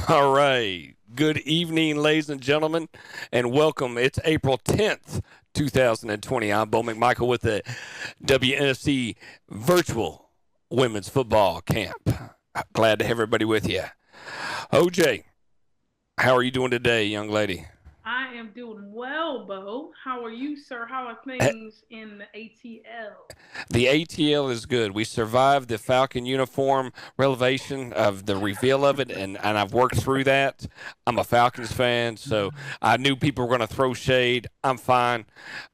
All right. Good evening, ladies and gentlemen, and welcome. It's April 10th, 2020. I'm Bo McMichael with the WNFC Virtual Women's Football Camp. Glad to have everybody with you. OJ, how are you doing today, young lady? I am doing well, Bo. How are you, sir? How are Eh, things in the ATL? The ATL is good. We survived the Falcon uniform revelation of the reveal of it, and I've worked through that. I'm a Falcons fan, so I knew people were going to throw shade. I'm fine.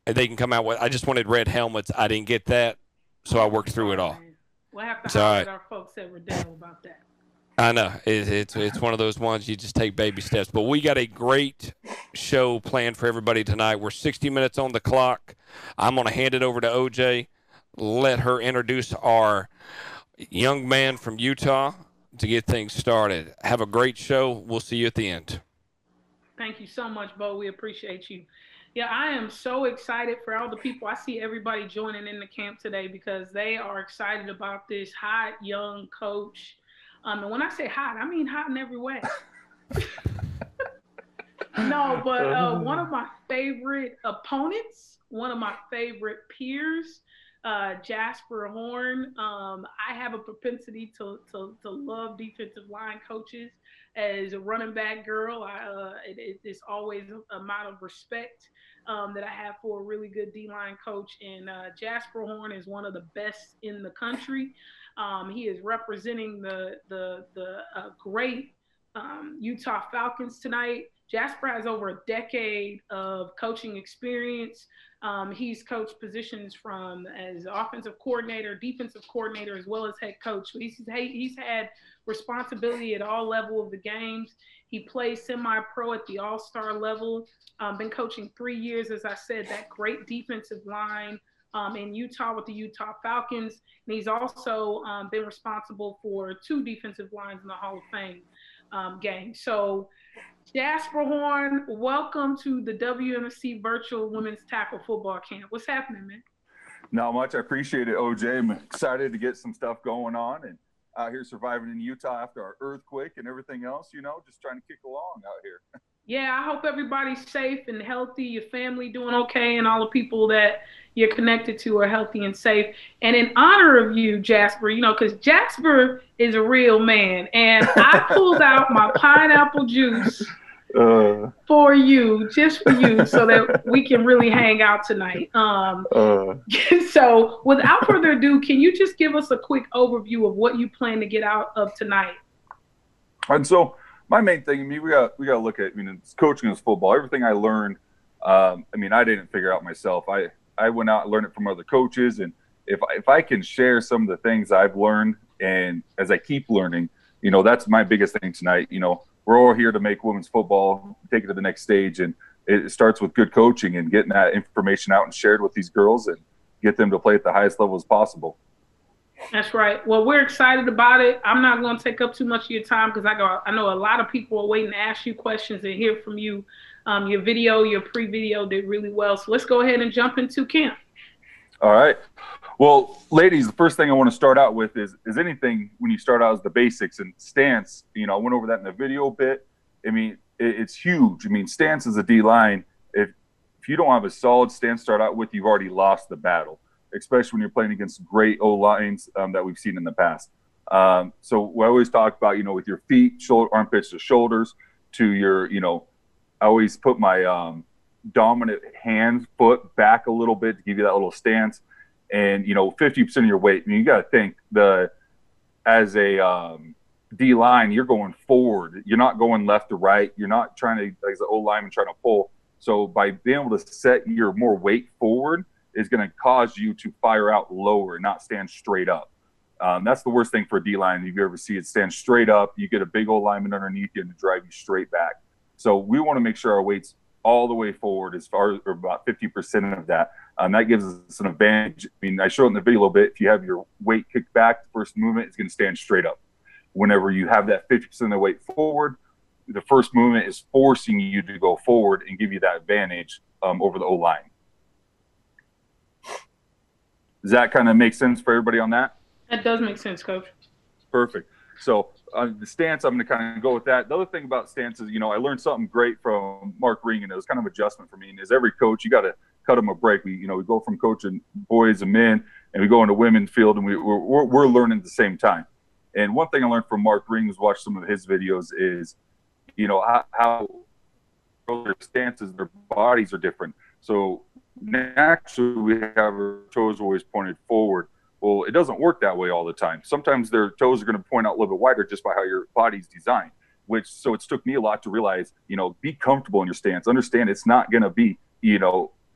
They can come out with. I just wanted red helmets. I didn't get that, so I Oh, I'm worked through it sorry, all. man. We'll have to It's all holler right. at our folks at Riddell about that. I know it's one of those ones you just take baby steps. But we got a great show planned for everybody tonight. We're 60 minutes on the clock. I'm going to hand it over to OJ. Let her introduce our young man from Utah to get things started. Have a great show. We'll see you at the end. Thank you so much, Bo. We appreciate you. Yeah, I am so excited for all the people. I see everybody joining in the camp today because they are excited about this hot young coach. And when I say hot, I mean hot in every way. No, but one of my favorite opponents, one of my favorite peers, Jasper Horn. I have a propensity to love defensive line coaches. As a running back girl, it's always an amount of respect that I have for a really good D line coach. And Jasper Horn is one of the best in the country. He is representing the great Utah Falcons tonight. Jasper has over a decade of coaching experience. He's coached positions from as offensive coordinator, defensive coordinator, as well as head coach. So he's had responsibility at all level of the games. He plays semi-pro at the all-star level. Been coaching 3 years, as I said, that great defensive line in Utah with the Utah Falcons. And he's also been responsible for two defensive lines in the Hall of Fame game. So Jasper Horn, welcome to the WNFC Virtual Women's Tackle Football Camp. What's happening, man? Not much. I appreciate it, OJ. I'm excited to get some stuff going on and out here surviving in Utah after our earthquake and everything else, just trying to kick along out here. Yeah, I hope everybody's safe and healthy, your family doing okay, and all the people that you're connected to are healthy and safe. And in honor of you, Jasper, because Jasper is a real man, and I pulled out my pineapple juice for you, just for you, so that we can really hang out tonight. uh, So, without further ado, can you just give us a quick overview of what you plan to get out of tonight? and so my main thing, we got to look at, it's coaching is football. Everything I learned, I didn't figure out myself. I went out and learned it from other coaches, and if I can share some of the things I've learned, and as I keep learning, that's my biggest thing tonight. We're all here to make women's football take it to the next stage, and it starts with good coaching and getting that information out and shared with these girls and get them to play at the highest level as possible. That's right. Well, we're excited about it. I'm not going to take up too much of your time because I know a lot of people are waiting to ask you questions and hear from you. Your pre-video did really well. So let's go ahead and jump into camp. All right. Well, ladies, the first thing I want to start out with is anything when you start out as the basics and stance. I went over that in the video bit. It's huge. Stance is a D line. If you don't have a solid stance to start out with, you've already lost the battle, especially when you're playing against great O lines that we've seen in the past. So we always talk about, with your feet, armpits to shoulders, to your, I always put my dominant hand foot back a little bit to give you that little stance. And 50% of your weight. You got to think as a D line, you're going forward. You're not going left to right. You're not trying to, as an O lineman, trying to pull. So by being able to set your more weight forward is going to cause you to fire out lower and not stand straight up. That's the worst thing for a D line. If you ever see it stand straight up, you get a big old lineman underneath you and to drive you straight back. So we want to make sure our weight's all the way forward, as far as or about 50% of that. That gives us an advantage. I showed in the video a little bit. If you have your weight kicked back, the first movement is going to stand straight up. Whenever you have that 50% of the weight forward, the first movement is forcing you to go forward and give you that advantage over the O line. Does that kind of make sense for everybody on that? That does make sense, Coach. Perfect. So the stance, I'm going to kind of go with that. The other thing about stance is, I learned something great from Mark Ring, and it was kind of adjustment for me. And as every coach, you got to cut them a break. We go from coaching boys and men, and we go into women's field, and we're learning at the same time. And one thing I learned from Mark Ring was watch some of his videos is, how their stances, their bodies are different. So naturally, we have our toes always pointed forward. Well, it doesn't work that way all the time. Sometimes their toes are going to point out a little bit wider just by how your body's designed. So it's took me a lot to realize, be comfortable in your stance. Understand it's not going to be,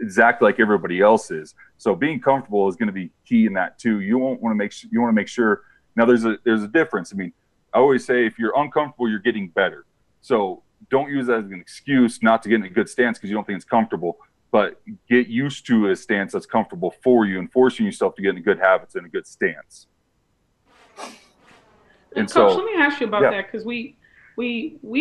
exactly like everybody else is. So being comfortable is going to be key in that too. You want to make sure. Now there's a difference. I mean, I always say if you're uncomfortable, you're getting better. So don't use that as an excuse not to get in a good stance because you don't think it's comfortable. But get used to a stance that's comfortable for you and forcing yourself to get into good habits and a good stance. And Coach, let me ask you about that, because we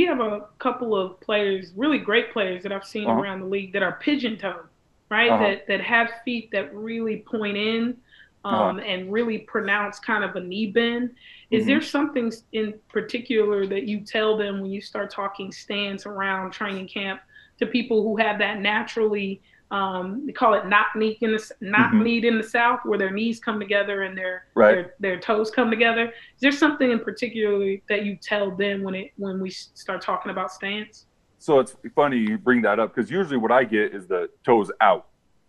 have a couple of players, really great players that I've seen around the league that are pigeon-toed, right? That have feet that really point in and really pronounce kind of a knee bend. Is there something in particular that you tell them when you start talking stance around training camp to people who have that naturally, they call it knock knee in the South, where their knees come together and their toes come together? Is there something in particular that you tell them when we start talking about stance? So it's funny you bring that up, because usually what I get is the toes out.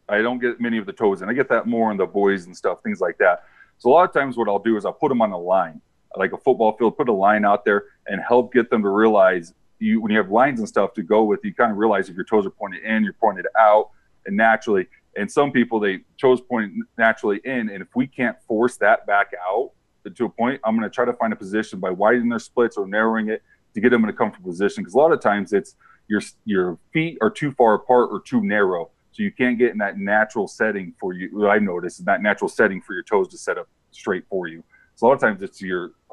I don't get many of the toes in. I get that more in the boys and stuff, things like that. So a lot of times what I'll do is I'll put them on a line, like a football field, put a line out there and help get them to realize when you have lines and stuff to go with, you kind of realize if your toes are pointed in, you're pointed out, and naturally. And some people, they toes point naturally in, and if we can't force that back out to a point, I'm going to try to find a position by widening their splits or narrowing it to get them in a comfortable position. Because a lot of times it's your feet are too far apart or too narrow, so you can't get in that natural setting for you. What I noticed is that natural setting for your toes to set up straight for you. So a lot of times it's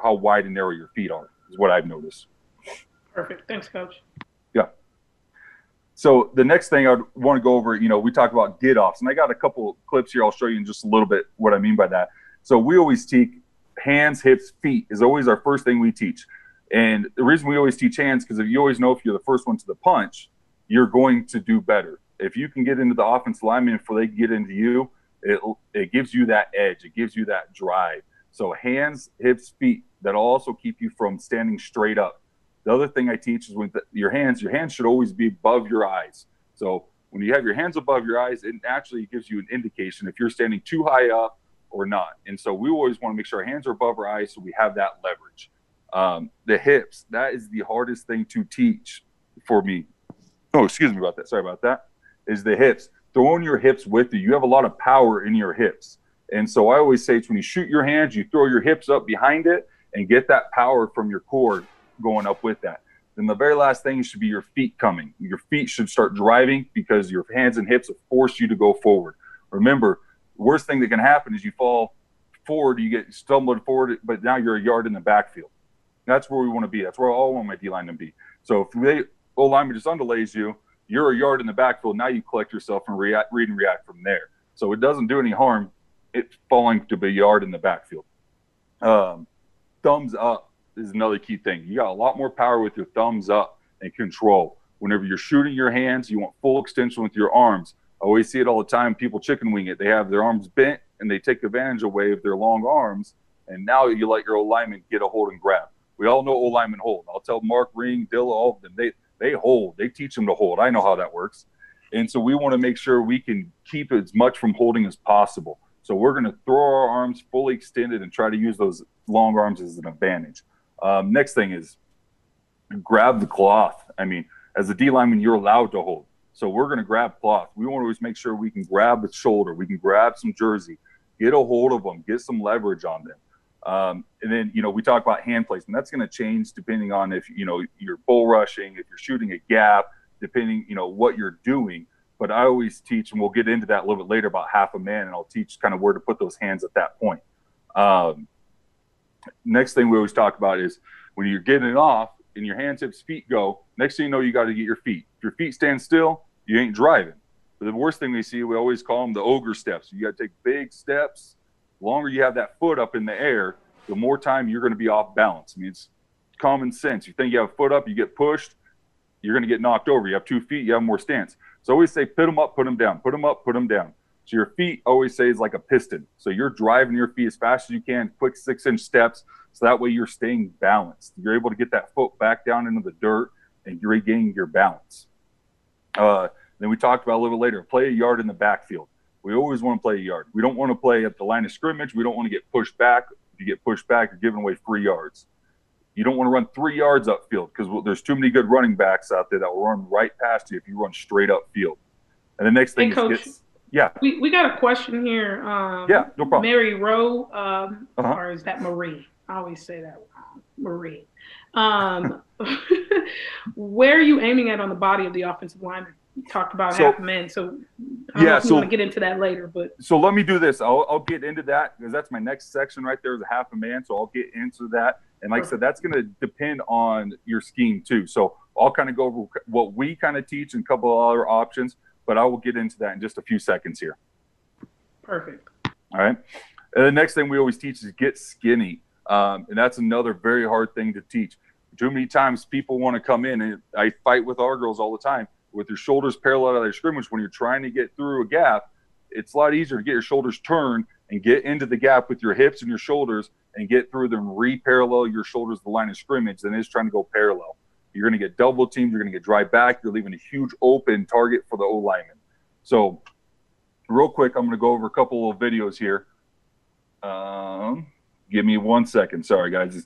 how wide and narrow your feet are is what I've noticed. Perfect. Thanks, Coach. Yeah. So the next thing I want to go over, we talk about get-offs, and I got a couple clips here. I'll show you in just a little bit what I mean by that. So we always teach hands, hips, feet is always our first thing we teach. And the reason we always teach hands, because you always know if you're the first one to the punch, you're going to do better. If you can get into the offensive lineman before they get into you, it gives you that edge. It gives you that drive. So hands, hips, feet, that'll also keep you from standing straight up. The other thing I teach is with your hands should always be above your eyes. So when you have your hands above your eyes, it actually gives you an indication if you're standing too high up or not. And so we always want to make sure our hands are above our eyes so we have that leverage. The hips, that is the hardest thing to teach for me. Oh, excuse me about that. Sorry about that. Is the hips. Throwing your hips with you. You have a lot of power in your hips. And so I always say it's when you shoot your hands, you throw your hips up behind it and get that power from your core going up with that. Then the very last thing should be your feet coming. Your feet should start driving because your hands and hips have forced you to go forward. Remember, the worst thing that can happen is you fall forward, you get stumbled forward, but now you're a yard in the backfield. That's where we want to be. That's where I want my D-line to be. So if O-lineman just underlays you, you're a yard in the backfield. Now you collect yourself and read and react from there. So it doesn't do any harm it falling to be a yard in the backfield. Thumbs up is another key thing. You got a lot more power with your thumbs up and control. Whenever you're shooting your hands, you want full extension with your arms. I always see it all the time. People chicken wing it. They have their arms bent and they take advantage away of their long arms. And now you let your O-lineman get a hold and grab. We all know O-lineman hold. I'll tell Mark, Ring, Dilla, all of them. They hold. They teach them to hold. I know how that works. And so we want to make sure we can keep as much from holding as possible. So we're going to throw our arms fully extended and try to use those long arms as an advantage. Next thing is grab the cloth. I mean, as a D lineman, you're allowed to hold. So we're going to grab cloth. We want to always make sure we can grab the shoulder. We can grab some jersey, get a hold of them, get some leverage on them. And then, we talk about hand placement. That's going to change depending on if, you're bull rushing, if you're shooting a gap, depending, what you're doing. But I always teach, and we'll get into that a little bit later about half a man, and I'll teach kind of where to put those hands at that point. Next thing we always talk about is when you're getting it off and your hands, hips, feet go, next thing you know, you got to get your feet. If your feet stand still, you ain't driving. But the worst thing we see, we always call them the ogre steps. You got to take big steps. The longer you have that foot up in the air, the more time you're going to be off balance. I mean, common sense. You think you have a foot up, you get pushed, you're going to get knocked over. You have 2 feet, you have more stance. So I always say put them up, put them down, put them up, put them down. So your feet always say is like a piston. So you're driving your feet as fast as you can, quick 6-inch steps. So that way you're staying balanced. You're able to get that foot back down into the dirt and you're regaining your balance. Then we talked about a little bit later, play a yard in the backfield. We always want to play a yard. We don't want to play at the line of scrimmage. We don't want to get pushed back. If you get pushed back, you're giving away 3 yards. You don't want to run 3 yards upfield because there's too many good running backs out there that will run right past you if you run straight upfield. And the next thing Coach, yeah. We got a question here. Yeah, no problem. Mary Rowe, or is that Marie? I always say that Marie. Where are you aiming at on the body of the offensive lineman? You talked about half a man, so I don't know if you want to get into that later. But so let me do this. I'll get into that because that's my next section right there is a half a man. So I'll get into that. And like I said, that's going to depend on your scheme too. So I'll kind of go over what we kind of teach and a couple of other options, but I will get into that in just a few seconds here. Perfect. All right. And the next thing we always teach is get skinny. And that's another very hard thing to teach. Too many times people want to come in, and I fight with our girls all the time, with your shoulders parallel to their scrimmage. When you're trying to get through a gap, it's a lot easier to get your shoulders turned and get into the gap with your hips and your shoulders and get through them, re-parallel your shoulders to the line of scrimmage than it is trying to go parallel. You're going to get double teamed. You're going to get drive back. You're leaving a huge open target for the O-lineman. So real quick, I'm going to go over a couple of videos here. Give me 1 second. Sorry, guys. It's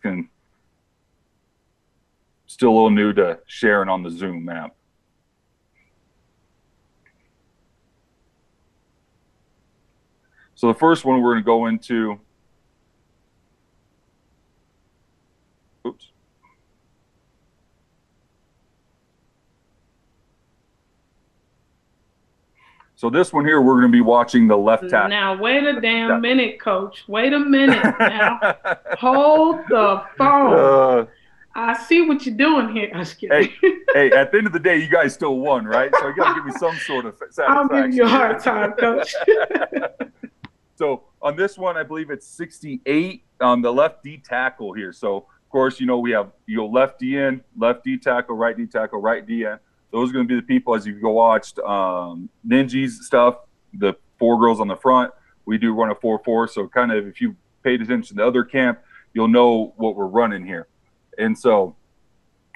still a little new to sharing on the Zoom app. So the first one we're going to go into, oops. So this one here, we're going to be watching the left tackle. Now, wait a damn minute, Coach. Wait a minute now. Hold the phone. I see what you're doing here. I'm just kidding. Hey, at the end of the day, you guys still won, right? So you got to give me some sort of satisfaction. I'll give you a hard time, Coach. So on this one, I believe it's 68 on the left D tackle here. So, of course, we have left D in, left D tackle, right D in. Those are going to be the people, as you go watched Ninja's stuff, the 4 girls on the front. We do run a 4-4. So kind of if you paid attention to the other camp, you'll know what we're running here. And so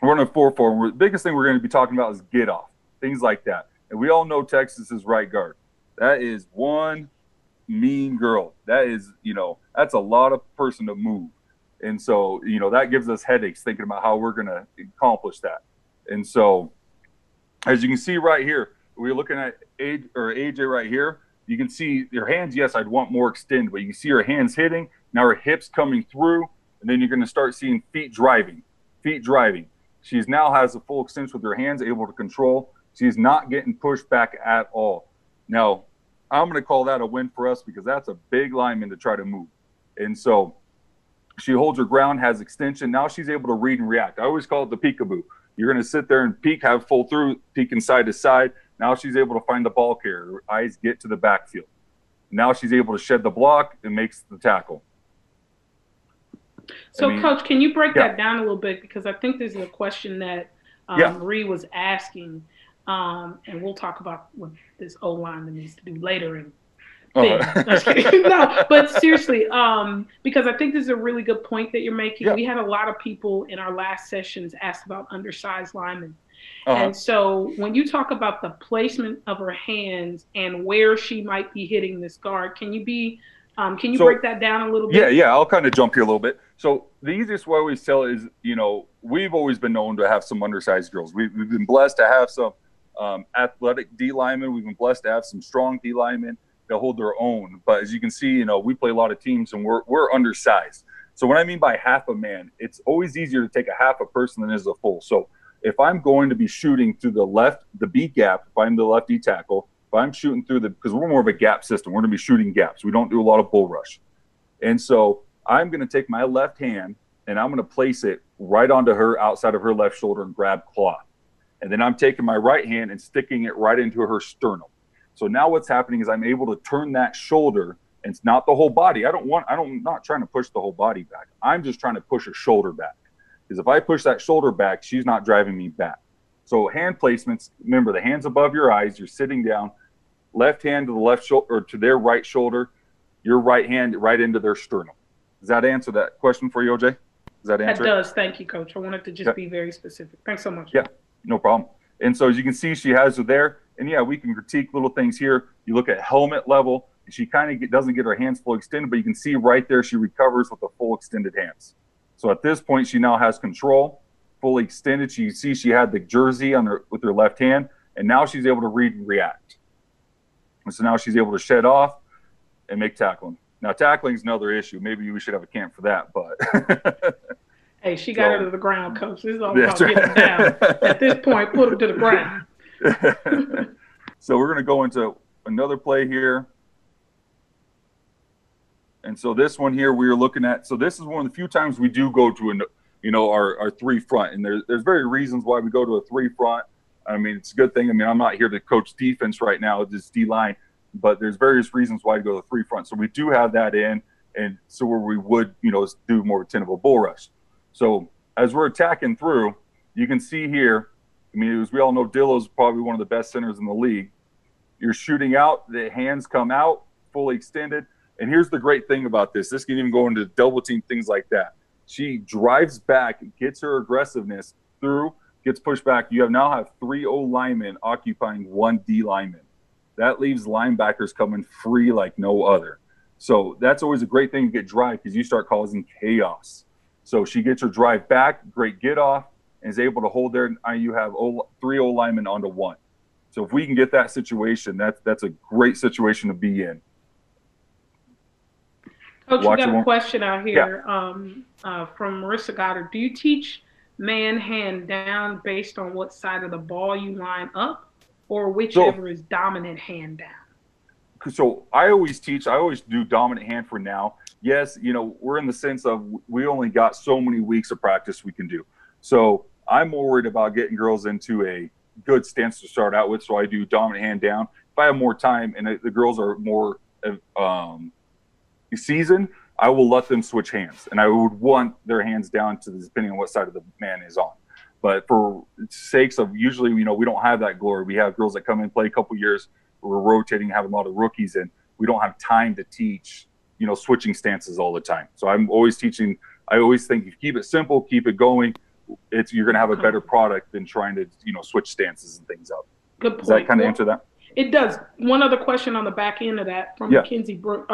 we're running a 4-4. The biggest thing we're going to be talking about is get off, things like that. And we all know Texas is right guard. That is one mean girl. That is, that's a lot of person to move. And so, that gives us headaches thinking about how we're going to accomplish that. And so, as you can see right here, we're looking at AJ right here. You can see your hands. Yes, I'd want more extend, but you can see her hands hitting. Now her hips coming through, and then you're going to start seeing feet driving. She's now has a full extension with her hands, able to control. She's not getting pushed back at all. Now, I'm going to call that a win for us because that's a big lineman to try to move. And so she holds her ground, has extension. Now she's able to read and react. I always call it the peekaboo. You're going to sit there and peek, have full through, peeking side to side. Now she's able to find the ball carrier. Her eyes get to the backfield. Now she's able to shed the block and makes the tackle. So, Coach, can you break that down a little bit? Because I think this is a question that Marie was asking, and we'll talk about what this O-line needs to do later in No, but seriously, because I think this is a really good point that you're making. Yeah. We had a lot of people in our last sessions ask about undersized linemen. And so when you talk about the placement of her hands and where she might be hitting this guard, can you break that down a little bit? Yeah, I'll kind of jump here a little bit. So the easiest way we tell is, we've always been known to have some undersized girls. We've been blessed to have some athletic D linemen. We've been blessed to have some strong D linemen that hold their own. But as you can see, we play a lot of teams and we're undersized. So what I mean by half a man, it's always easier to take a half a person than it is a full. So if I'm going to be shooting through the B gap, if I'm the left D tackle, if I'm shooting through because we're more of a gap system, we're going to be shooting gaps. We don't do a lot of bull rush. And so I'm going to take my left hand and I'm going to place it right onto her outside of her left shoulder and grab cloth. And then I'm taking my right hand and sticking it right into her sternum. So now what's happening is I'm able to turn that shoulder, and it's not the whole body. I'm not trying to push the whole body back. I'm just trying to push her shoulder back. Because if I push that shoulder back, she's not driving me back. So hand placements, remember the hands above your eyes, you're sitting down, left hand to the left shoulder or to their right shoulder, your right hand right into their sternum. Does that answer that question for you, OJ? Does that answer it? That does. Thank you, Coach. I wanted to just be very specific. Thanks so much. Yeah, no problem. And so as you can see, she has her there. And yeah, we can critique little things here. You look at helmet level, and she kind of doesn't get her hands fully extended, but you can see right there she recovers with the full extended hands. So at this point, she now has control, fully extended. You see she had the jersey on her with her left hand, and now she's able to read and react. And so now she's able to shed off and make tackling. Now tackling is another issue. Maybe we should have a camp for that, but hey, she got her to the ground, Coach. This is all about getting them down. At this point, put them to the ground. So we're going to go into another play here. And so this one here we are looking at. So this is one of the few times we do go to our three front, and there's very reasons why we go to a three front. I mean, it's a good thing. I mean, I'm not here to coach defense right now, just D-line, but there's various reasons why to go to the three front. So we do have that in, and so where we would, do more of a bull rush. So as we're attacking through, you can see here, I mean, as we all know, Dillo's probably one of the best centers in the league. You're shooting out, the hands come out, fully extended. And here's the great thing about this. This can even go into double team, things like that. She drives back, gets her aggressiveness through, gets pushed back. You now have 3 O linemen occupying 1 D lineman. That leaves linebackers coming free like no other. So that's always a great thing to get drive because you start causing chaos. So she gets her drive back, great get off, and is able to hold there. You have 3 O linemen onto 1. So if we can get that situation, that's a great situation to be in. Coach, we got a question out here from Marissa Goddard. Do you teach man hand down based on what side of the ball you line up, or whichever is dominant hand down? So I always do dominant hand for now. Yes, we're in the sense of we only got so many weeks of practice we can do. So I'm more worried about getting girls into a good stance to start out with. So I do dominant hand down. If I have more time and the girls are more seasoned, I will let them switch hands. And I would want their hands down to depending on what side of the man is on. But for sakes of usually, we don't have that glory. We have girls that come in, play a couple years. We're rotating, have a lot of rookies, and we don't have time to teach, switching stances all the time. So I'm always teaching. I always think if you keep it simple, keep it going, you're going to have a better product than trying to, switch stances and things up. Good point. Does that kind of answer that? It does. One other question on the back end of that from Mackenzie Brooks,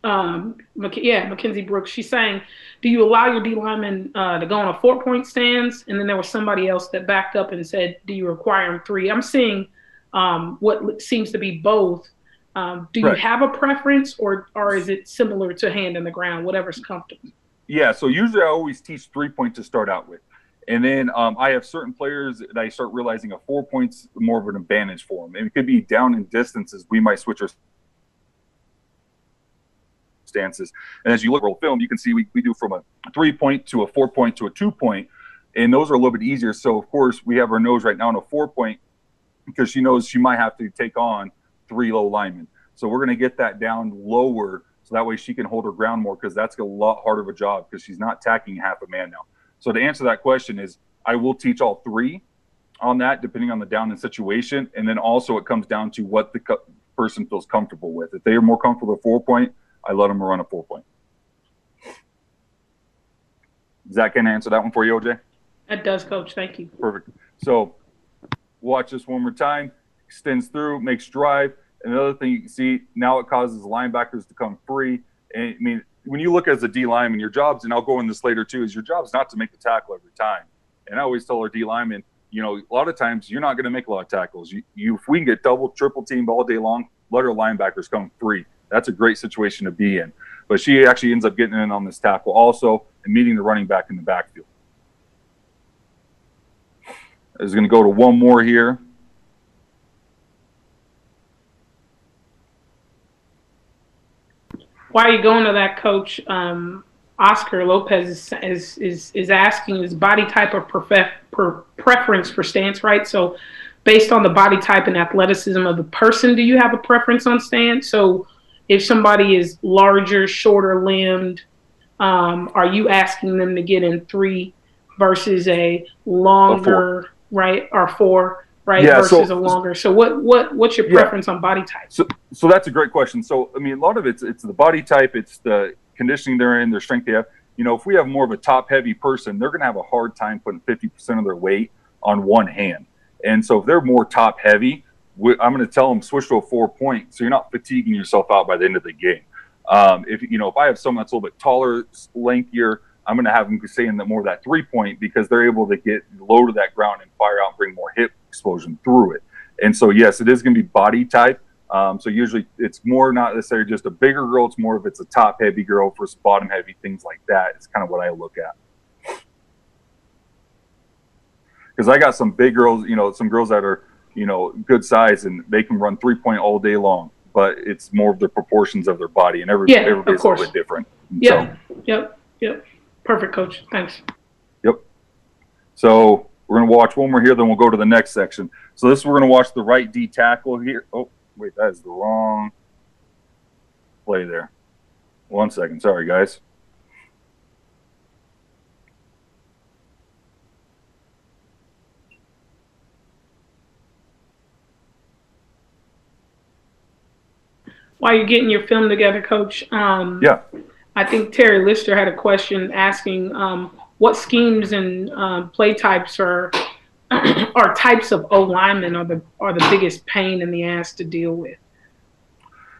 Mackenzie Brooks. She's saying, do you allow your D linemen to go on a 4-point stance? And then there was somebody else that backed up and said, do you require them 3? I'm seeing what seems to be both. Do you have a preference, or is it similar to hand in the ground, whatever's comfortable? Yeah, so usually I always teach 3-point to start out with. And then I have certain players that I start realizing a 4 points more of an advantage for them. And it could be down in distances. We might switch our stances. And as you look at film, you can see we do from a 3-point to a 4-point to a 2-point. And those are a little bit easier. So, of course, we have our nose right now on a 4-point because she knows she might have to take on 3 low linemen. So we're going to get that down lower so that way she can hold her ground more, because that's a lot harder of a job because she's not tacking half a man now. So to answer that question is I will teach all 3 on that depending on the down and situation. And then also it comes down to what the person feels comfortable with. If they are more comfortable with 4-point, I let them run a 4-point. Does that kind of answer that one for you, OJ? It does, Coach. Thank you. Perfect. So watch this one more time. Extends through, makes drive. And the other thing you can see, now it causes linebackers to come free. And I mean, when you look as a D lineman, your job's, and I'll go in this later too, is your job's not to make the tackle every time. And I always tell our D linemen, a lot of times you're not going to make a lot of tackles. If we can get double, triple teamed all day long, let our linebackers come free. That's a great situation to be in. But she actually ends up getting in on this tackle also and meeting the running back in the backfield. I was going to go to one more here. While you're going to that, Coach, Oscar Lopez is asking, is body type or preference for stance, right? So based on the body type and athleticism of the person, do you have a preference on stance? So if somebody is larger, shorter limbed, are you asking them to get in 3 versus a longer, right, or 4, right, versus a longer? So what's your preference on body type? So that's a great question. So I mean, a lot of it's the body type, it's the conditioning they're in, their strength they have. You know, if we have more of a top heavy person, they're going to have a hard time putting 50% of their weight on one hand. And so if they're more top heavy, I'm going to tell them switch to a 4-point, so you're not fatiguing yourself out by the end of the game. If I have someone that's a little bit taller, lankier, I'm going to have them stay in more of that 3-point, because they're able to get low to that ground and fire out and bring more hip explosion through it. And so, yes, it is going to be body type. So usually it's more not necessarily just a bigger girl. It's more of it's a top heavy girl versus bottom heavy, things like that. It's kind of what I look at. Because I got some big girls, some girls that are, good size, and they can run 3-point all day long, but it's more of the proportions of their body, and everybody's a little bit different. Yep. Perfect, Coach. Thanks. Yep. So we're going to watch one more here, then we'll go to the next section. So this, we're going to watch the right D tackle here. Oh, wait, that is the wrong play there. 1 second. Sorry, guys. While you're getting your film together, Coach, I think Terry Lister had a question asking what schemes and play types are types of O linemen are the biggest pain in the ass to deal with.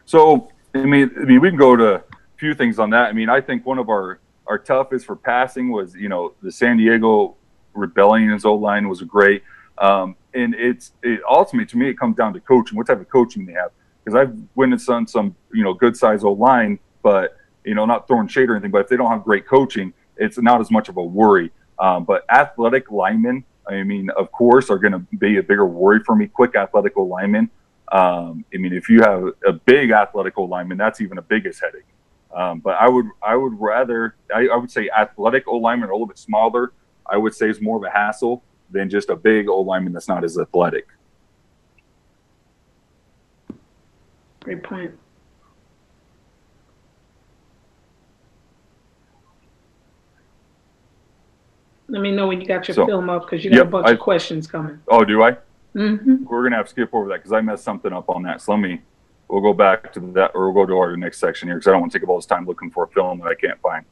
So I mean, we can go to a few things on that. I mean, I think one of our toughest for passing was the San Diego Rebellions O line was great, and it ultimately, to me, it comes down to coaching. What type of coaching they have? Because I've witnessed on some good size O line, but not throwing shade or anything, but if they don't have great coaching, it's not as much of a worry. But athletic linemen, I mean, of course, are going to be a bigger worry for me. Quick athletic linemen. I mean, if you have a big athletic lineman, that's even a biggest headache. But I would rather, I would say athletic linemen are a little bit smaller. I would say is more of a hassle than just a big lineman that's not as athletic. Great point. Let me know when you got your film up, because you got a bunch of questions coming. Oh, do I? Mm-hmm. We're going to have to skip over that because I messed something up on that. So we'll go back to that, or we'll go to our next section here, because I don't want to take up all this time looking for a film that I can't find.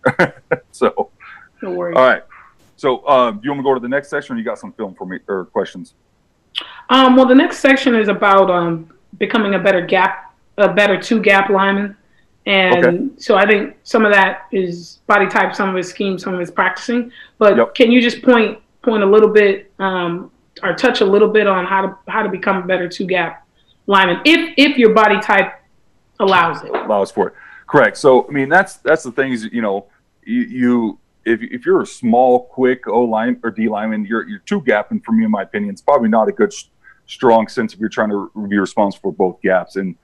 So, no worries. All right. So do you want to go to the next section, or you got some film for me or questions? Well, the next section is about becoming a better two-gap lineman. And so I think some of that is body type, some of his scheme, some of his practicing. But can you just point a little bit or touch a little bit on how to become a better two-gap lineman if your body type allows it? Allows for it. Correct. So I mean, that's the thing is, if you're a small, quick O line or D lineman, you're two-gapping. For me, in my opinion, it's probably not a good strong sense if you're trying to be responsible for both gaps. And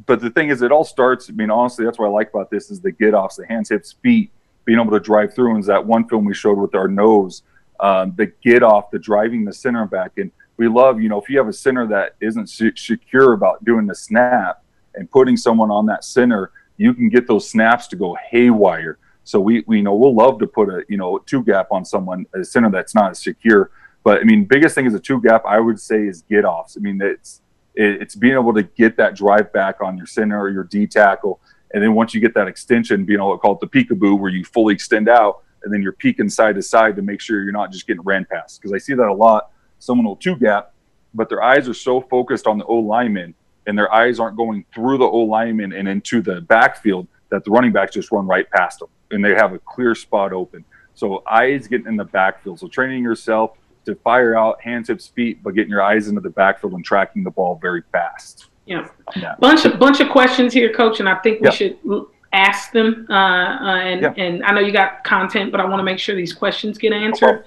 but the thing is, it all starts, I mean, honestly, that's what I like about this is the get-offs, the hands, hips, feet, being able to drive through. And that one film we showed with our nose, the get-off, the driving the center back. And we love, if you have a center that isn't secure about doing the snap and putting someone on that center, you can get those snaps to go haywire. So we'll love to put a two-gap on someone, a center that's not as secure. But, I mean, biggest thing is a two-gap, I would say, is get-offs. I mean, it's being able to get that drive back on your center or your D tackle. And then once you get that extension, being able to call it the peekaboo, where you fully extend out and then you're peeking side to side to make sure you're not just getting ran past. Because I see that a lot. Someone will two-gap, but their eyes are so focused on the O-lineman and their eyes aren't going through the O-lineman and into the backfield that the running backs just run right past them. And they have a clear spot open. So eyes getting in the backfield. So training yourself to fire out hands, hips, feet, but getting your eyes into the backfield and tracking the ball very fast. Yeah. Bunch of questions here, Coach, and I think we should ask them. And I know you got content, but I want to make sure these questions get answered.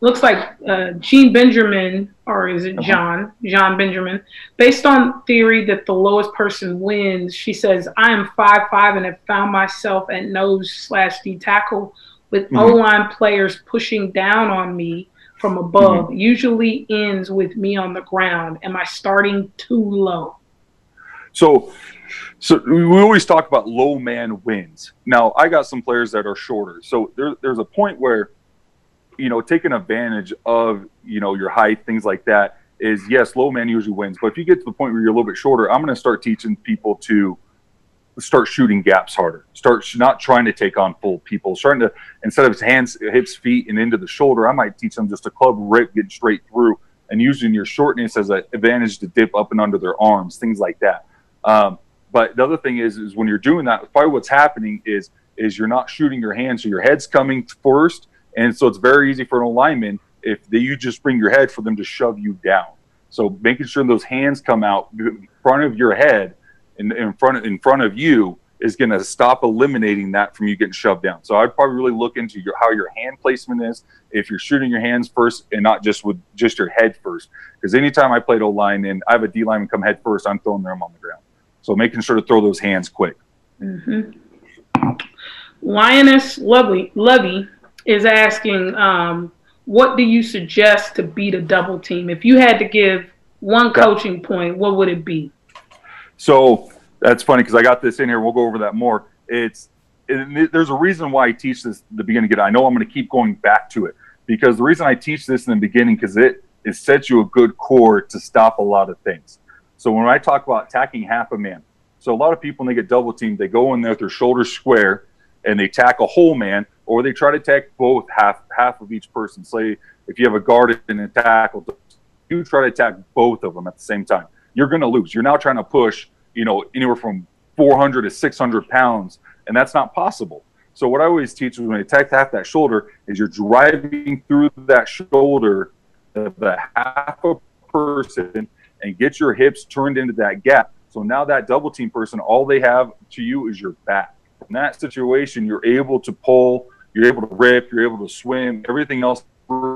Looks like Jean Benjamin, or is it John Benjamin? Based on theory that the lowest person wins, she says, I am 5'5" and have found myself at nose/D tackle with O-line players pushing down on me from above, usually ends with me on the ground. Am I starting too low? So we always talk about low man wins. Now, I got some players that are shorter. So there's a point where, taking advantage of, your height, things like that is, yes, low man usually wins. But if you get to the point where you're a little bit shorter, I'm going to start teaching people to start shooting gaps harder. Start not trying to take on full people. Starting to, instead of hands, hips, feet, and into the shoulder, I might teach them just a club rip, getting straight through, and using your shortness as an advantage to dip up and under their arms, things like that. But the other thing is when you're doing that, probably what's happening is you're not shooting your hands, so your head's coming first, and so it's very easy for an lineman you just bring your head for them to shove you down. So making sure those hands come out in front of your head and in front of you is going to stop eliminating that from you getting shoved down. So I'd probably really look into how your hand placement is, if you're shooting your hands first and not just with just your head first. Because anytime I played O-line and I have a D lineman come head first, I'm throwing them on the ground. So making sure to throw those hands quick. Mm-hmm. Lioness Lovey is asking, what do you suggest to beat a double team? If you had to give one coaching point, what would it be? So that's funny because I got this in here. We'll go over that more. There's a reason why I teach this at the beginning. I know I'm going to keep going back to it because the reason I teach this in the beginning because it sets you a good core to stop a lot of things. So when I talk about attacking half a man, so a lot of people when they get double teamed, they go in there with their shoulders square and they tack a whole man, or they try to attack both half of each person. Say if you have a guard and a tackle, you try to attack both of them at the same time. You're going to lose. You're now trying to push, anywhere from 400 to 600 pounds, and that's not possible. So what I always teach is when you attack half that shoulder is you're driving through that shoulder, the half a person, and get your hips turned into that gap. So now that double team person, all they have to you is your back. In that situation, you're able to pull, you're able to rip, you're able to swim, everything else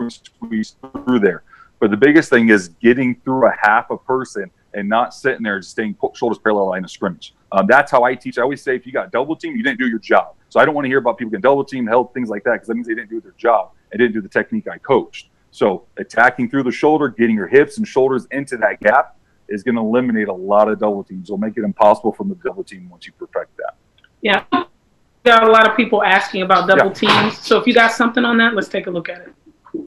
squeeze through there. But the biggest thing is getting through a half a person and not sitting there just staying shoulders parallel line of scrimmage. That's how I teach. I always say if you got double team, you didn't do your job. So I don't want to hear about people getting double team, held, things like that, because that means they didn't do their job and didn't do the technique I coached. So attacking through the shoulder, getting your hips and shoulders into that gap is going to eliminate a lot of double teams. It'll make it impossible from the double team once you perfect that. Yeah. Got a lot of people asking about double teams. So if you got something on that, let's take a look at it.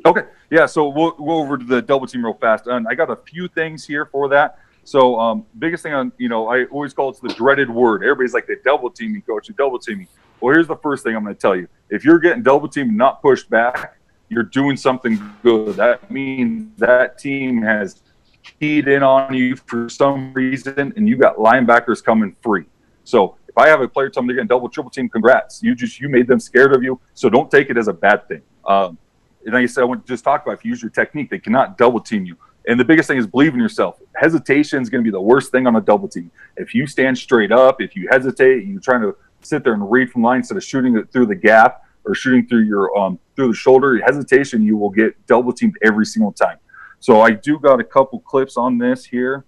Okay. Yeah. So we'll go over to the double team real fast. And I got a few things here for that. So biggest thing on, I always call it the dreaded word. Everybody's like, they double team me, coach, you double team me. Well, here's the first thing I'm going to tell you. If you're getting double teamed and not pushed back, you're doing something good. That means that team has keyed in on you for some reason, and you got linebackers coming free. So if I have a player tell me they're getting double, triple team, congrats. You made them scared of you. So don't take it as a bad thing. And like I said, I want to just talk about if you use your technique, they cannot double team you. And the biggest thing is believe in yourself. Hesitation is going to be the worst thing on a double team. If you stand straight up, if you hesitate, you're trying to sit there and read from line instead of shooting it through the gap or shooting through your through the shoulder, hesitation, you will get double teamed every single time. So I do got a couple clips on this here.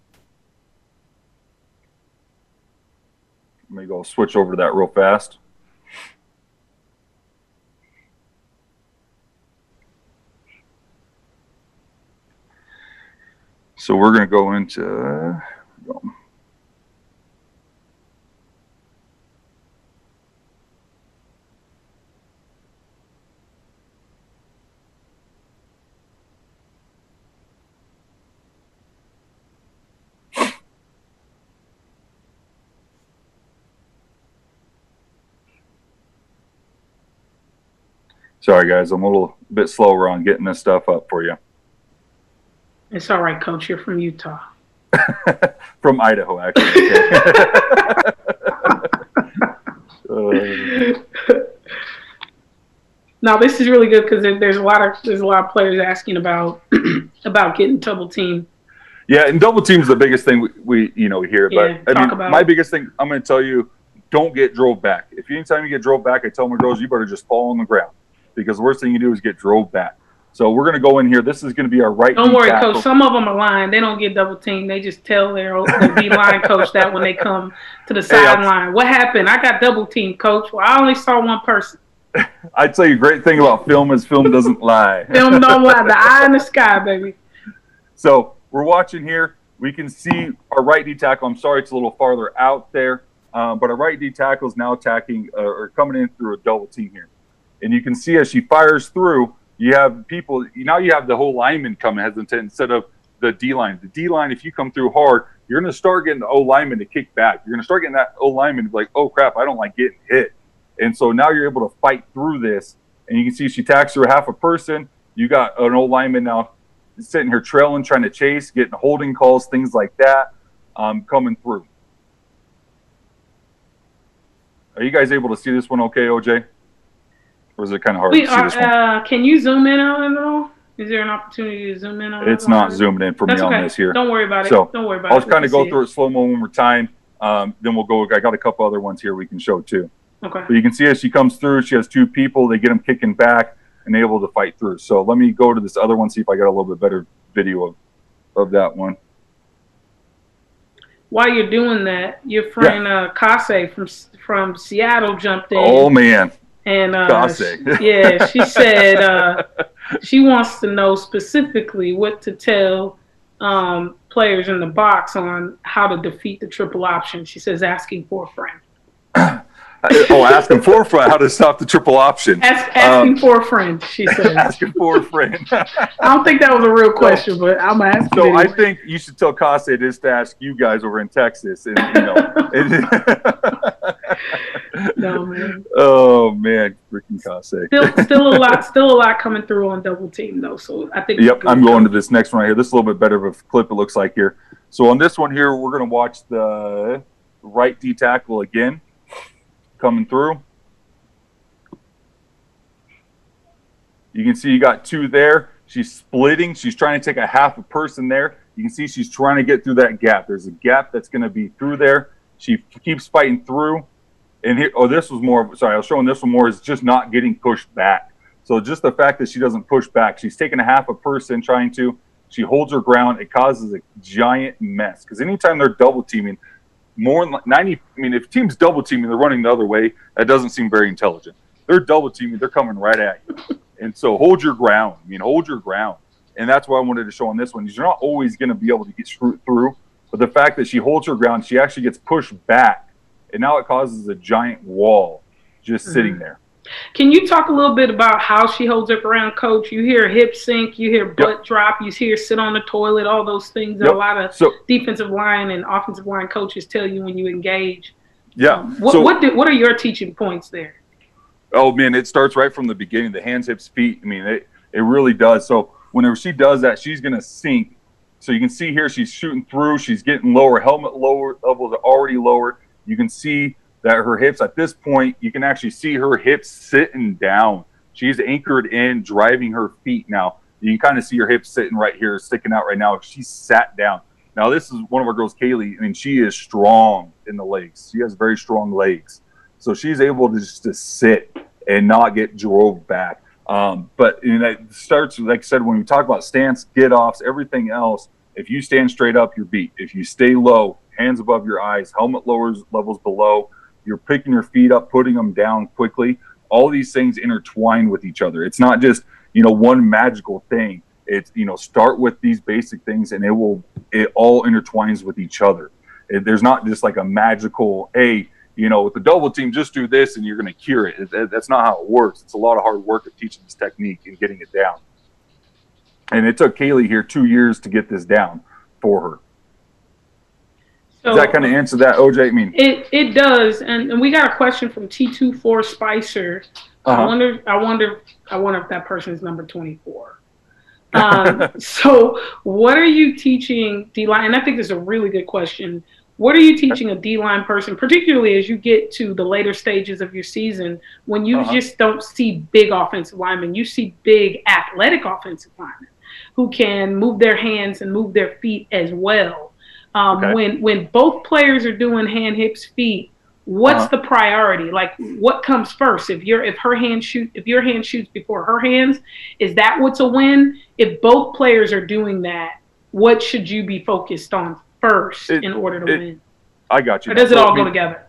Let me go switch over to that real fast. So we're going to go into sorry, guys, I'm a little bit slower on getting this stuff up for you. It's all right, Coach. You're from Utah. From Idaho, actually. Now this is really good because there's a lot of players asking about getting double team. Yeah, and double team's the biggest thing we hear. But my biggest thing, I'm going to tell you, don't get drove back. If anytime you get drove back, I tell my girls, you better just fall on the ground because the worst thing you do is get drove back. So we're going to go in here. This is going to be our right. Don't worry, tackle. Coach. Some of them are lying. They don't get double teamed. They just tell their D-line coach that when they come to the sideline. What happened? I got double teamed, Coach. Well, I only saw one person. I tell you, great thing about film is film doesn't lie. Film don't lie. The eye in the sky, baby. So we're watching here. we can see our right D tackle. I'm sorry, it's a little farther out there, but our right D tackle is now attacking or coming in through a double team here. And you can see as she fires through, you have people. Now you have the whole lineman coming hesitant instead of the D line. The D line, if you come through hard, you're going to start getting the O lineman to kick back. You're going to start getting that O lineman to be like, oh crap, I don't like getting hit. And so now you're able to fight through this. And you can see she tacks through half a person. You got an O lineman now sitting here trailing, trying to chase, getting holding calls, things like that, coming through. Are you guys able to see this one okay, OJ? Or is it kind of hard to see this one? Can you zoom in on it at all? Is there an opportunity to zoom in on it? It's not zooming in for me on this here. Don't worry about it. So don't worry about it. I'll just kind of go through it slow-mo one more time. Then we'll go. I got a couple other ones here we can show too. Okay. But you can see as she comes through, she has two people. They get them kicking back and able to fight through. So let me go to this other one, see if I got a little bit better video of that one. While you're doing that, your friend Kase from Seattle jumped in. Oh man. And Kase. she said she wants to know specifically what to tell players in the box on how to defeat the triple option. She says asking for a friend. Asking for a friend, how to stop the triple option. Asking for a friend, she said. Asking for a friend. I don't think that was a real question, but I'm asking. So anyway. I think you should tell Kase this to ask you guys over in Texas. And, No, man. Oh man, freaking Kase. Still a lot coming through on double team though. So I think. Yep, I'm going to this next one right here. This is a little bit better of a clip. It looks like here. So on this one here, we're going to watch the right D tackle again. Coming through. You can see you got two there. She's splitting. She's trying to take a half a person there. You can see she's trying to get through that gap. There's a gap that's going to be through there. She keeps fighting through. And here, this was more, sorry, I was showing this one more, is just not getting pushed back. So just the fact that she doesn't push back. She's taking a half a person trying to. She holds her ground. It causes a giant mess. Because anytime they're double teaming, more than 90, I mean, if team's double teaming, they're running the other way. That doesn't seem very intelligent. They're double teaming, they're coming right at you. And so hold your ground. I mean, hold your ground. And that's what I wanted to show on this one. You're not always going to be able to get screwed through. But the fact that she holds her ground, she actually gets pushed back. And now it causes a giant wall just sitting there. Can you talk a little bit about how she holds her ground, Coach? You hear hip sink, you hear butt drop, you hear sit on the toilet, all those things that a lot of defensive line and offensive line coaches tell you when you engage. Yeah. What are your teaching points there? Oh, man, it starts right from the beginning. The hands, hips, feet. I mean, it really does. So whenever she does that, she's going to sink. So you can see here she's shooting through. She's getting lower. Helmet lower levels are already lower. You can see that her hips at this point, you can actually see her hips sitting down. She's anchored in, driving her feet now. You can kind of see her hips sitting right here, sticking out right now. She's sat down. Now, this is one of our girls, Kaylee. I mean, she is strong in the legs. She has very strong legs. So she's able to just to sit and not get drove back. But it starts, like I said, when we talk about stance, get-offs, everything else, if you stand straight up, you're beat. If you stay low, hands above your eyes, helmet levels below, you're picking your feet up, putting them down quickly. All these things intertwine with each other. It's not just, one magical thing. It's, start with these basic things and it all intertwines with each other. There's not just like a magical, hey, with the double team, just do this and you're going to cure it. That's not how it works. It's a lot of hard work of teaching this technique and getting it down. And it took Kaylee here 2 years to get this down for her. So, does that kind of answer that, OJ? I mean, it does, and we got a question from T24 Spicer. I wonder if that person is number 24. So, what are you teaching D-line? And I think this is a really good question. What are you teaching a D-line person, particularly as you get to the later stages of your season, when you just don't see big offensive linemen, you see big athletic offensive linemen who can move their hands and move their feet as well. When both players are doing hand, hips, feet, what's the priority? Like, what comes first? If your hand shoots before her hands, is that what's a win? If both players are doing that, what should you be focused on first in order to win? I got you. Or does it all go together?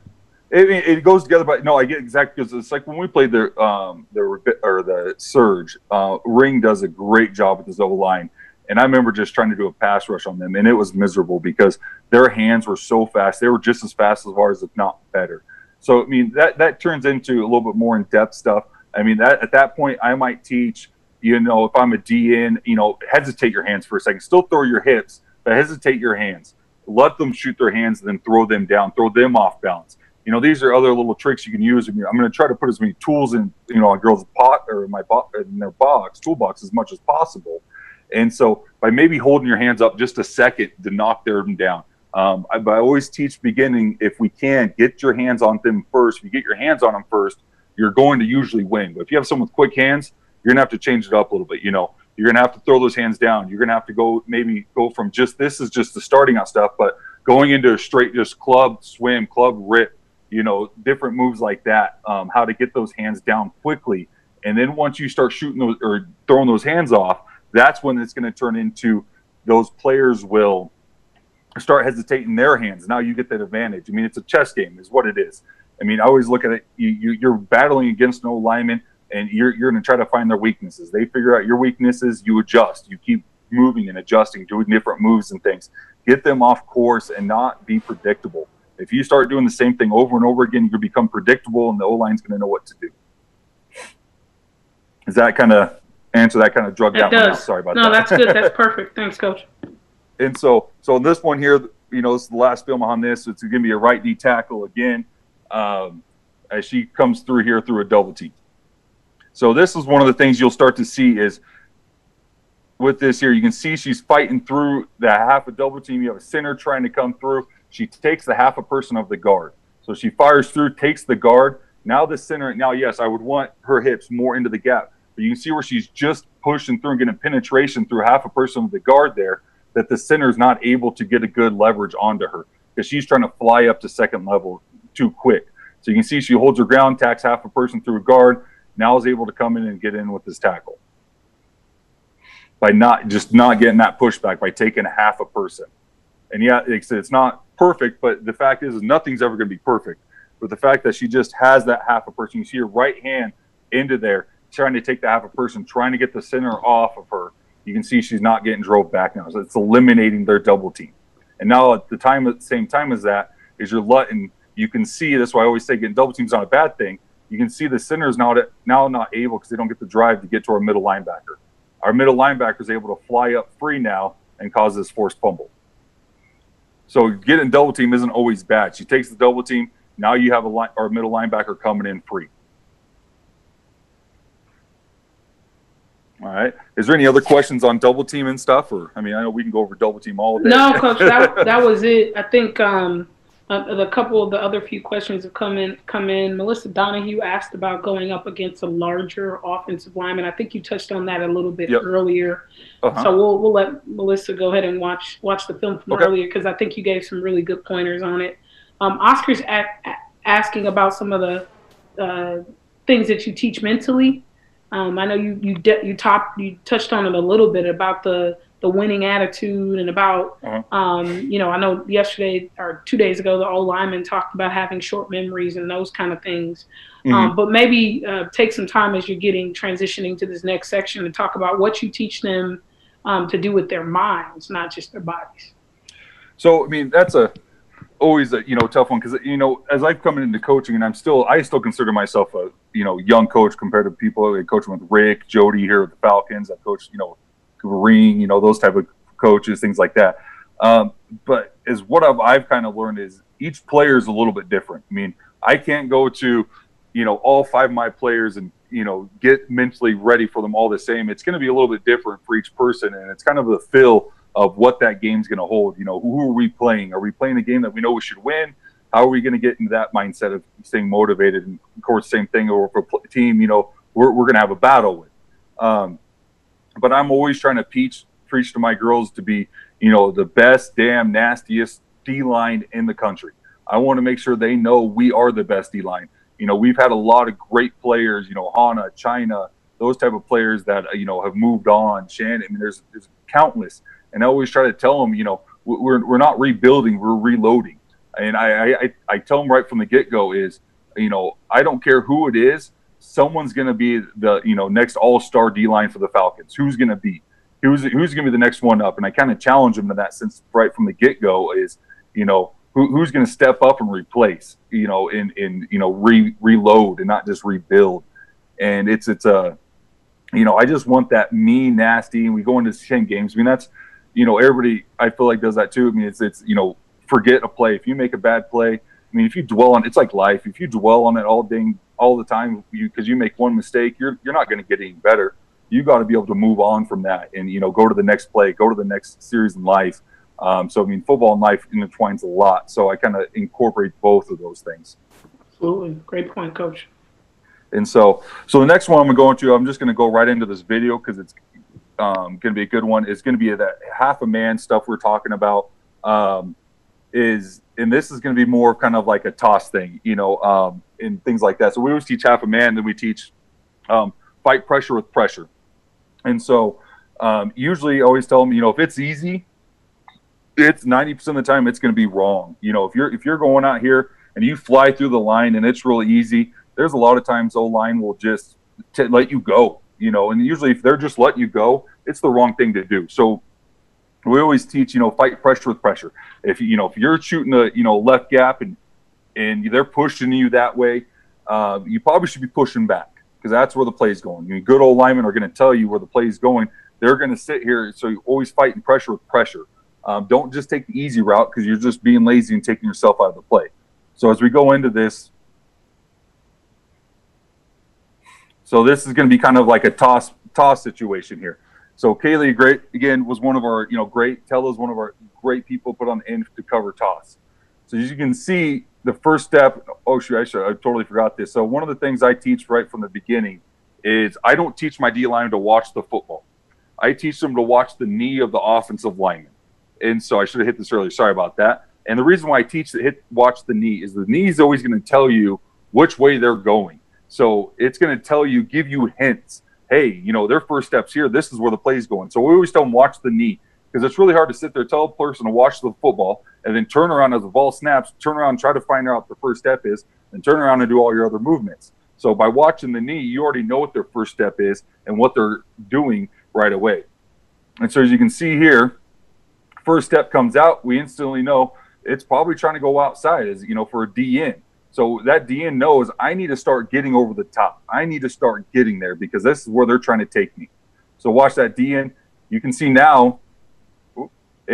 It goes together, but no, I get exactly, because it's like when we played the Surge. Ring does a great job with this O line. And I remember just trying to do a pass rush on them, and it was miserable because their hands were so fast. They were just as fast as ours, if not better. So, I mean, that turns into a little bit more in-depth stuff. I mean, at that point, I might teach, if I'm a DN, hesitate your hands for a second. Still throw your hips, but hesitate your hands. Let them shoot their hands and then throw them down, throw them off balance. These are other little tricks you can use. I'm going to try to put as many tools in, a girl's pot or in their toolbox as much as possible. And so by maybe holding your hands up just a second to knock them down. But I always teach beginning, if we can, get your hands on them first. If you get your hands on them first, you're going to usually win. But if you have someone with quick hands, you're going to have to change it up a little bit. You're going to have to throw those hands down. You're going to have to go from this is just the starting out stuff, but going into a straight just club swim, club rip, different moves like that, how to get those hands down quickly. And then once you start shooting those or throwing those hands off, that's when it's going to turn into those players will start hesitating their hands. Now you get that advantage. I mean, it's a chess game is what it is. I mean, I always look at it. You're battling against an lineman, and you're going to try to find their weaknesses. They figure out your weaknesses. You adjust. You keep moving and adjusting, doing different moves and things. Get them off course and not be predictable. If you start doing the same thing over and over again, you become predictable, and the O-line's going to know what to do. Does that kind of answer that kind of drug that one out? Sorry about that. No, that's good. That's perfect. Thanks, Coach. And so this one here, this is the last film on this. It's going to be a right D tackle again, as she comes through here through a double team. So this is one of the things you'll start to see is with this here, you can see she's fighting through the half a double team. You have a center trying to come through. She takes the half a person of the guard. So she fires through, takes the guard. Now the center, yes, I would want her hips more into the gap. But you can see where she's just pushing through and getting penetration through half a person of the guard there, that the center is not able to get a good leverage onto her because she's trying to fly up to second level too quick. So you can see she holds her ground, tacks half a person through a guard, now is able to come in and get in with this tackle. By not getting that pushback, by taking a half a person. And it's not perfect, but the fact is nothing's ever going to be perfect. But the fact that she just has that half a person, you see her right hand into there, trying to take the half a person, trying to get the center off of her. You can see she's not getting drove back now. So it's eliminating their double team. And now at the same time as that is you're letting, you can see, that's why I always say getting double teams is not a bad thing. You can see the center is now not able because they don't get the drive to get to our middle linebacker. Our middle linebacker is able to fly up free now and cause this forced fumble. So getting double team isn't always bad. She takes the double team. Now you have our middle linebacker coming in free. All right. Is there any other questions on double team and stuff? Or I know we can go over double team all day. No, Coach, that was it. I think a couple of the other few questions have come in. Melissa Donahue asked about going up against a larger offensive lineman. I think you touched on that a little bit earlier. Uh-huh. So we'll let Melissa go ahead and watch the film from earlier because I think you gave some really good pointers on it. Oscar's asking about some of the things that you teach mentally. I know you touched on it a little bit about the winning attitude and about, I know yesterday or 2 days ago, the old lineman talked about having short memories and those kind of things. Mm-hmm. But maybe take some time as you're transitioning to this next section and talk about what you teach them to do with their minds, not just their bodies. So, that's always a tough one because as I've come into coaching and I still consider myself a young coach compared to people. I coach with Rick, Jody here at the Falcons. I coached Ring, those type of coaches, things like that. But as what I've kind of learned is each player is a little bit different. I can't go to all 5 of my players and get mentally ready for them all the same. It's going to be a little bit different for each person, and it's kind of the feel of what that game's going to hold. Who are we playing? Are we playing a game that we know we should win? How are we going to get into that mindset of staying motivated? And of course, same thing over for a team, we're going to have a battle with. But I'm always trying to preach to my girls to be, the best, damn nastiest D-line in the country. I want to make sure they know we are the best D-line. We've had a lot of great players, Hana, China, those type of players that, have moved on. Shannon, there's countless. And I always try to tell them, we're not rebuilding, we're reloading. And I tell them right from the get-go is, I don't care who it is, someone's going to be the, next all-star D-line for the Falcons. Who's going to be? who's going to be the next one up? And I kind of challenge them to that since right from the get-go is, who's going to step up and replace, reload and not just rebuild. And it's I just want that mean, nasty, and we go into 10 games. I mean, that's, everybody I feel like does that too. I mean, it's forget a play. If you make a bad play, I mean, if you dwell on, it's like life. If you dwell on it all the time, because you make one mistake, you're not going to get any better. You got to be able to move on from that and, go to the next play, go to the next series in life. So, I mean, football and life intertwines a lot. So I kind of incorporate both of those things. Absolutely. Great point, Coach. And so the next one I'm just going to go right into this video because it's going to be a good one. It's going to be that half a man stuff we're talking about and this is going to be more kind of like a toss thing, and things like that. So we always teach half a man, then we teach fight pressure with pressure. And so usually I always tell them, if it's easy, it's 90% of the time it's going to be wrong. If you're going out here and you fly through the line and it's really easy, there's a lot of times O-line will just let you go, and usually if they're just letting you go, it's the wrong thing to do. So we always teach, fight pressure with pressure. If you're shooting a, left gap and they're pushing you that way, you probably should be pushing back because that's where the play is going. Good old linemen are going to tell you where the play is going. They're going to sit here. So you always fighting pressure with pressure. Don't just take the easy route because you're just being lazy and taking yourself out of the play. So as we go into this, so this is going to be kind of like a toss situation here. So Kaylee, great again, was one of our great. Tella's one of our great people put on the end to cover toss. So as you can see, the first step. Oh shoot, I totally forgot this. So one of the things I teach right from the beginning is I don't teach my D lineman to watch the football. I teach them to watch the knee of the offensive lineman. And so I should have hit this earlier. Sorry about that. And the reason why I teach watch the knee is the knee is always going to tell you which way they're going. So it's going to tell you, give you hints. Hey, their first steps here, this is where the play is going. So we always tell them watch the knee because it's really hard to sit there, tell a person to watch the football and then turn around as the ball snaps, turn around and try to find out what the first step is and turn around and do all your other movements. So by watching the knee, you already know what their first step is and what they're doing right away. And so as you can see here, first step comes out, we instantly know it's probably trying to go outside as, for a DN. So that DN knows I need to start getting over the top. I need to start getting there because this is where they're trying to take me. So watch that DN. You can see now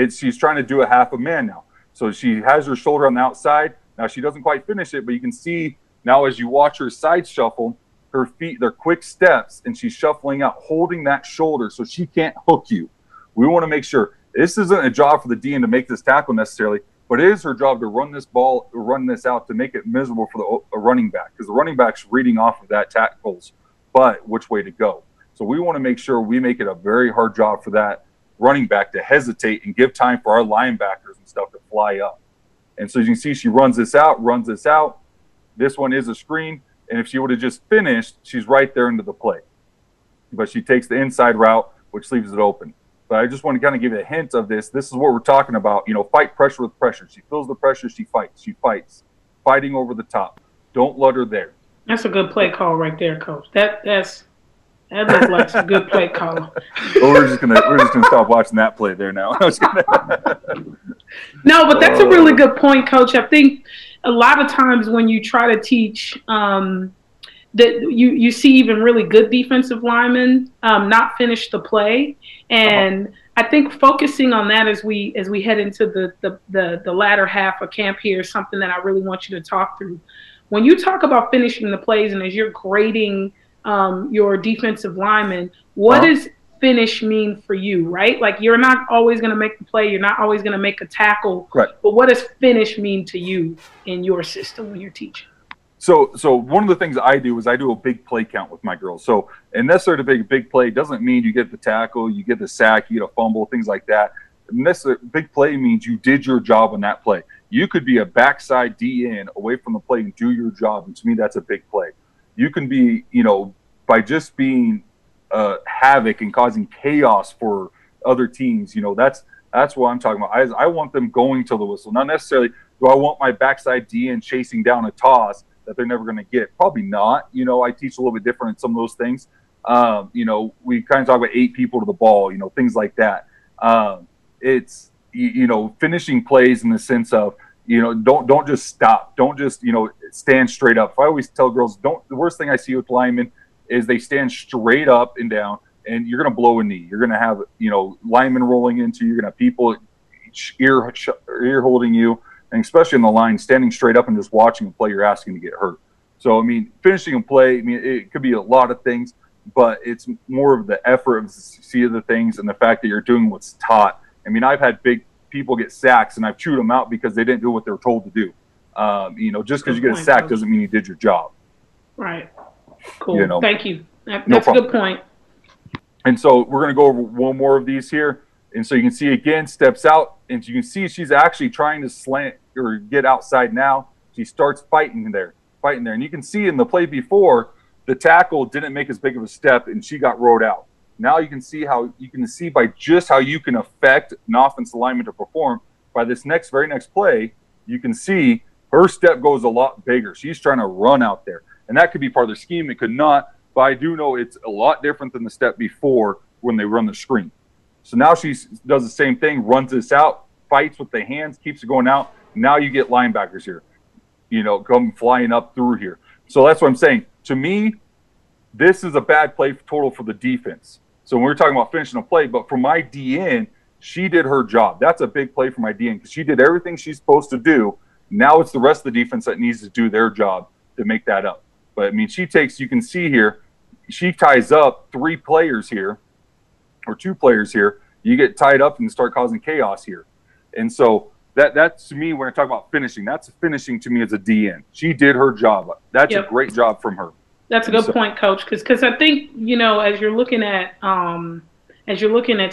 she's trying to do a half a man now. So she has her shoulder on the outside. Now she doesn't quite finish it, but you can see now as you watch her side shuffle, her feet, they're quick steps, and she's shuffling out, holding that shoulder so she can't hook you. We want to make sure this isn't a job for the DN to make this tackle necessarily, but it is her job to run this ball, run this out to make it miserable for the running back because the running back's reading off of that tackles, but which way to go. So we want to make sure we make it a very hard job for that running back to hesitate and give time for our linebackers and stuff to fly up. And so you can see she runs this out. This one is a screen, and if she would have just finished, she's right there into the play. But she takes the inside route, which leaves it open. But I just want to kind of give you a hint of this. This is what we're talking about. Fight pressure with pressure. She feels the pressure. She fights. She fights. Fighting over the top. Don't let her there. That's a good play call right there, Coach. That looks like some good play call. Well, we're just gonna stop watching that play there now. No, but that's a really good point, Coach. I think a lot of times when you try to teach that you see even really good defensive linemen not finish the play. And I think focusing on that as we head into the latter half of camp here is something that I really want you to talk through. When you talk about finishing the plays and as you're grading your defensive linemen, what does finish mean for you, right? Like you're not always going to make the play. You're not always going to make a tackle. Right. But what does finish mean to you in your system when you're teaching? So one of the things I do is I do a big play count with my girls. So, and necessarily big play doesn't mean you get the tackle, you get the sack, you get a fumble, things like that. Big play means you did your job on that play. You could be a backside DN away from the play and do your job. And to me, that's a big play. You can be, by just being havoc and causing chaos for other teams, that's what I'm talking about. I want them going to the whistle. Not necessarily do I want my backside DN chasing down a toss that they're never going to get. Probably not. I teach a little bit different in some of those things. You know, we kind of talk about 8 people to the ball, you know, things like that. It's, you know, finishing plays in the sense of, you know, don't just stop. Don't just, you know, stand straight up. I always tell girls, the worst thing I see with linemen is they stand straight up and down, and you're going to blow a knee. You're going to have, you know, linemen rolling into you. You're going to have people ear holding you, and especially in the line, standing straight up and just watching a play, you're asking to get hurt. So, I mean, finishing a play, I mean, it could be a lot of things, but it's more of the effort of the see of the things and the fact that you're doing what's taught. I mean, I've had big people get sacks, and I've chewed them out because they didn't do what they were told to do. You know, just because you get a sack doesn't mean you did your job. Right. Cool. You know? Thank you. That's a good point. And so we're going to go over one more of these here. And so you can see, again, steps out, and you can see she's actually trying to slant or get outside now. She starts fighting there. And you can see in the play before, the tackle didn't make as big of a step, and she got rode out. Now you can see by just how you can affect an offensive lineman to perform. By this very next play, you can see her step goes a lot bigger. She's trying to run out there. And that could be part of the scheme. It could not. But I do know it's a lot different than the step before when they run the screen. So now she does the same thing, runs this out, fights with the hands, keeps it going out. Now you get linebackers here, you know, come flying up through here. So that's what I'm saying. To me, this is a bad play total for the defense. So when we're talking about finishing a play, but for my DN, she did her job. That's a big play for my DN because she did everything she's supposed to do. Now it's the rest of the defense that needs to do their job to make that up. But, I mean, you can see here, she ties up 3 players here or 2 players here. You get tied up and start causing chaos here. And so that's to me, when I talk about finishing, that's finishing to me as a DN. She did her job. That's a great job from her. That's a good point, Coach, because I think, you know, as you're looking at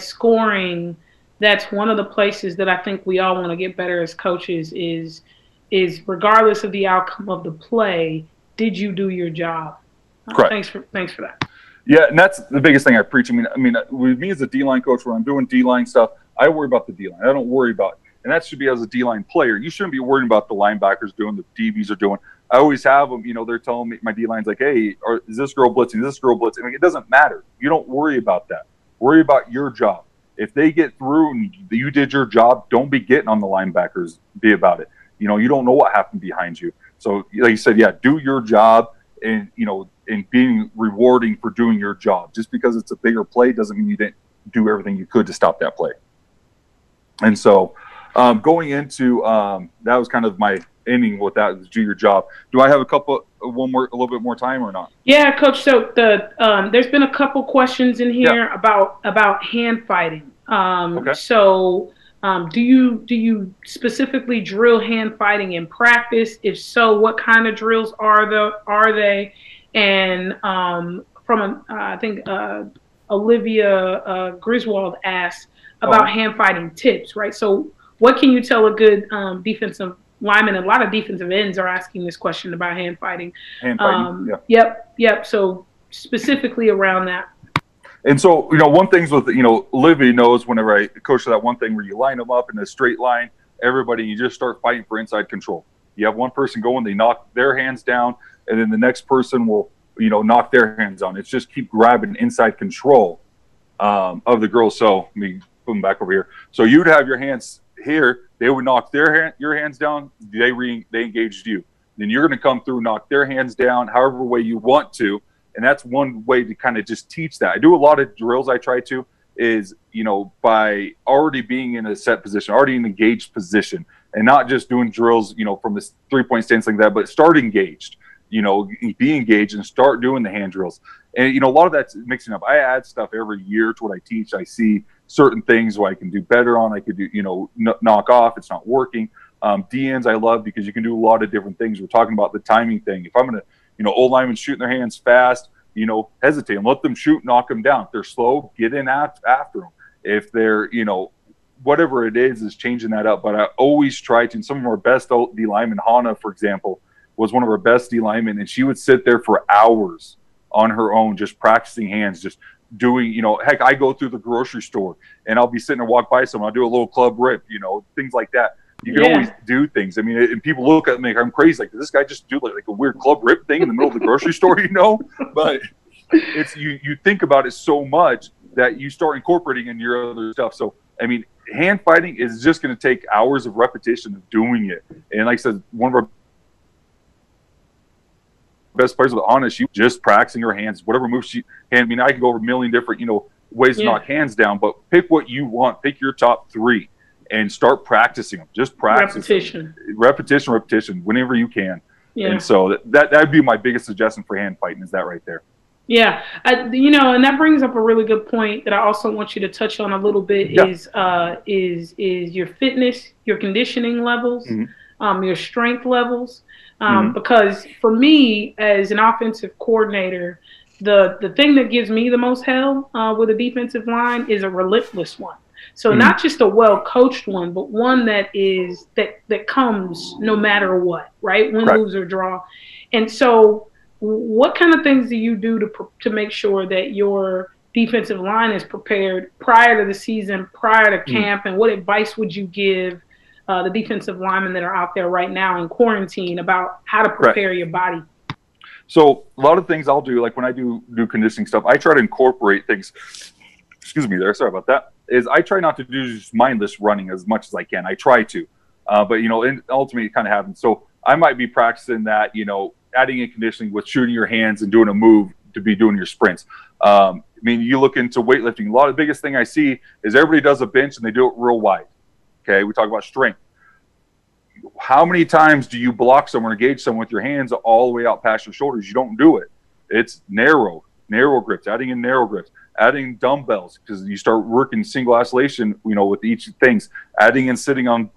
scoring, that's one of the places that I think we all want to get better as coaches is regardless of the outcome of the play, did you do your job? Correct. Thanks for that. Yeah, and that's the biggest thing I preach. I mean, with me as a D-line coach, when I'm doing D-line stuff, I worry about the D-line. I don't worry about, and that should be as a D-line player. You shouldn't be worrying about the linebackers doing, the DBs are doing. I always have them, you know, they're telling me, my D-line's like, hey, is this girl blitzing? Is this girl blitzing? I mean, it doesn't matter. You don't worry about that. Worry about your job. If they get through and you did your job, don't be getting on the linebackers. Be about it. You know, you don't know what happened behind you. So, like you said, yeah, do your job, and, you know, and being rewarding for doing your job. Just because it's a bigger play doesn't mean you didn't do everything you could to stop that play. And so going into that was kind of my ending with that, do your job. Do I have a little bit more time or not? Yeah, Coach. So there's been a couple questions in here about hand fighting. Okay. So do you specifically drill hand fighting in practice? If so, what kind of drills are they? And I think Olivia Griswold asked about hand fighting tips, right? So what can you tell a good defensive lineman? A lot of defensive ends are asking this question about hand fighting. Hand fighting, Yep. So specifically around that. And so, you know, one thing's with, you know, Olivia knows whenever I coach that one thing where you line them up in a straight line, everybody, you just start fighting for inside control. You have one person going, they knock their hands down, and then the next person will, you know, knock their hands on. It's just keep grabbing inside control of the girls. So let me put them back over here. So you'd have your hands here. They would knock your hands down. They engaged you. Then you're going to come through, knock their hands down, however way you want to. And that's one way to kind of just teach that. I do a lot of drills. I try to is, you know, by already being in a set position, already in an engaged position, and not just doing drills, you know, from a 3-point stance like that, but start engaged, you know, be engaged and start doing the hand drills. And, you know, a lot of that's mixing up. I add stuff every year to what I teach. I see certain things where I can do better on. I could do, you know, knock off. It's not working. DNs I love because you can do a lot of different things. We're talking about the timing thing. If I'm going to, you know, old linemen shooting their hands fast, you know, hesitate and let them shoot, knock them down. If they're slow, get in after them. If they're, you know, whatever it is changing that up. But I always try to, and some of our best D linemen, Hannah, for example, was one of our best D linemen, and she would sit there for hours on her own, just practicing hands, just doing, you know, heck, I go through the grocery store and I'll be sitting there, walk by someone, I'll do a little club rip, you know, things like that. You can always do things. I mean, and people look at me like I'm crazy. Like, does this guy just do like a weird club rip thing in the middle of the grocery store, you know? But, it's you think about it so much that you start incorporating in your other stuff. So I mean, hand fighting is just going to take hours of repetition of doing it. And like I said, one of our best players with honest, you just practicing her hands, whatever moves she hand. I mean, I can go over a million different, ways to knock hands down, but pick what you want. Pick your top 3 and start practicing them. Just practice. Repetition, whenever you can. Yeah. And so that'd be my biggest suggestion for hand fighting is that right there. Yeah. And that brings up a really good point that I also want you to touch on a little bit is your fitness, your conditioning levels, your strength levels. Because for me, as an offensive coordinator, the thing that gives me the most hell with a defensive line is a relentless one. So not just a well-coached one, but one that comes no matter what, right? Win, lose, or draw. And so what kind of things do you do to make sure that your defensive line is prepared prior to the season, prior to camp, and what advice would you give the defensive linemen that are out there right now in quarantine about how to prepare your body? So a lot of things I'll do, like when I do conditioning stuff, I try to incorporate things. Excuse me there, sorry about that. Is I try not to do just mindless running as much as I can. I try to, but ultimately it kind of happens. So I might be practicing that, adding in conditioning with shooting your hands and doing a move to be doing your sprints. I mean, you look into weightlifting. The biggest thing I see is everybody does a bench and they do it real wide. Okay, we talk about strength. How many times do you block someone or engage someone with your hands all the way out past your shoulders? You don't do it. It's narrow grips, adding in narrow grips, adding dumbbells because you start working single isolation, with each things, adding and sitting on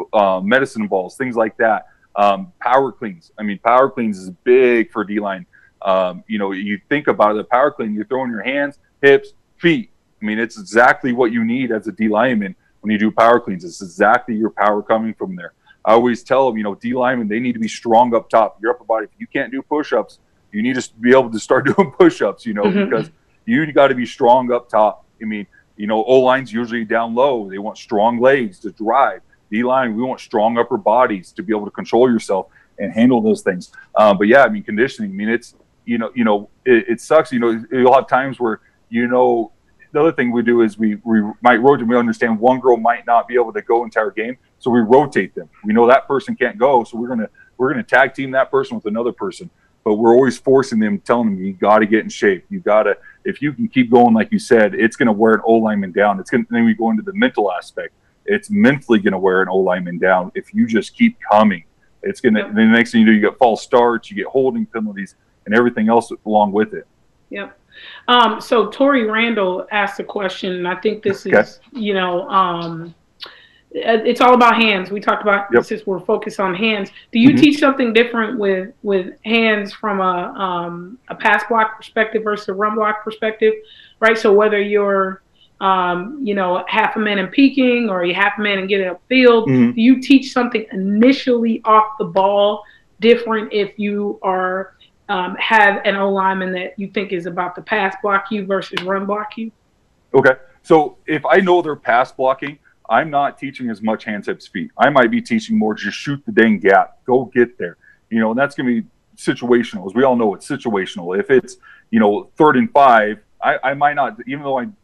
medicine balls, things like that. Power cleans. I mean, power cleans is big for D-line. You think about it, the power clean, you're throwing your hands, hips, feet. I mean, it's exactly what you need as a D lineman when you do power cleans. It's exactly your power coming from there. I always tell them, D linemen, they need to be strong up top. Your upper body, if you can't do push-ups, you need to be able to start doing push-ups, because you got to be strong up top. I mean, O-line's usually down low. They want strong legs to drive. D-line, we want strong upper bodies to be able to control yourself and handle those things. But yeah, I mean, conditioning, I mean, it's, it sucks. You'll have times where, the other thing we do is we might rotate. We understand one girl might not be able to go entire game, so we rotate them. We know that person can't go, so we're gonna tag team that person with another person. But we're always forcing them, telling them you got to get in shape. You got to, if you can keep going like you said, it's going to wear an O lineman down. Then we go into the mental aspect. It's mentally going to wear an O lineman down if you just keep coming. It's going to. Then the next thing you do, you get false starts, you get holding penalties, and everything else along with it. Yep. So Tori Randall asked a question, and I think this is, it's all about hands. We talked about since we're focused on hands. Do you teach something different with hands from a pass block perspective versus a run block perspective, right? So whether you're half a man and peaking or you half a man and getting upfield, do you teach something initially off the ball different if you are have an O lineman that you think is about to pass block you versus run block you? Okay, so if I know they're pass blocking, I'm not teaching as much hands, hips, feet. I might be teaching more just shoot the dang gap, go get there. And that's going to be situational. As we all know, it's situational. If it's, 3rd and 5, I might not, even though I'm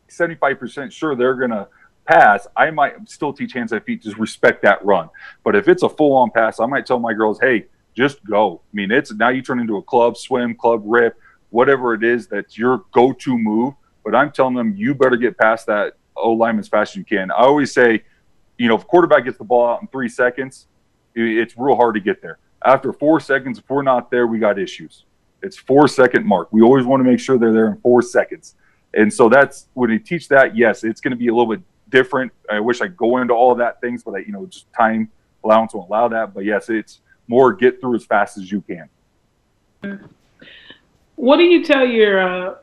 75% sure they're going to pass, I might still teach hands, hips, feet, just respect that run. But if it's a full-on pass, I might tell my girls, hey, just go. I mean, it's now you turn into a club swim, club rip, whatever it is that's your go-to move. But I'm telling them, you better get past that O-lineman as fast as you can. I always say, if quarterback gets the ball out in 3 seconds, it's real hard to get there. After 4 seconds, if we're not there, we got issues. It's 4-second mark. We always want to make sure they're there in 4 seconds. And so that's when you teach that, yes, it's going to be a little bit different. I wish I could go into all of that things, but just time allowance won't allow that. But yes, it's more get through as fast as you can. What do you tell your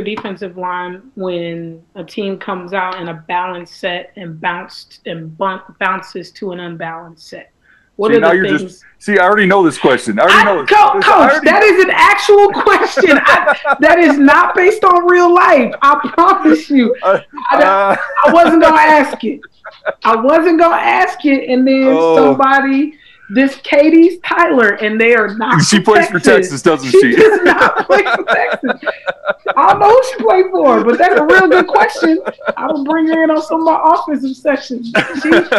defensive line when a team comes out in a balanced set and bounces to an unbalanced set? What are the things? I already know this question. Coach, that is an actual question. That is not based on real life. I promise you. I wasn't going to ask it. And then somebody, This Katie's Tyler, and they are not. She plays for Texas, doesn't she? She does not play for Texas. I don't know who she played for, but that's a real good question. I will bring her in on some of my offensive sessions.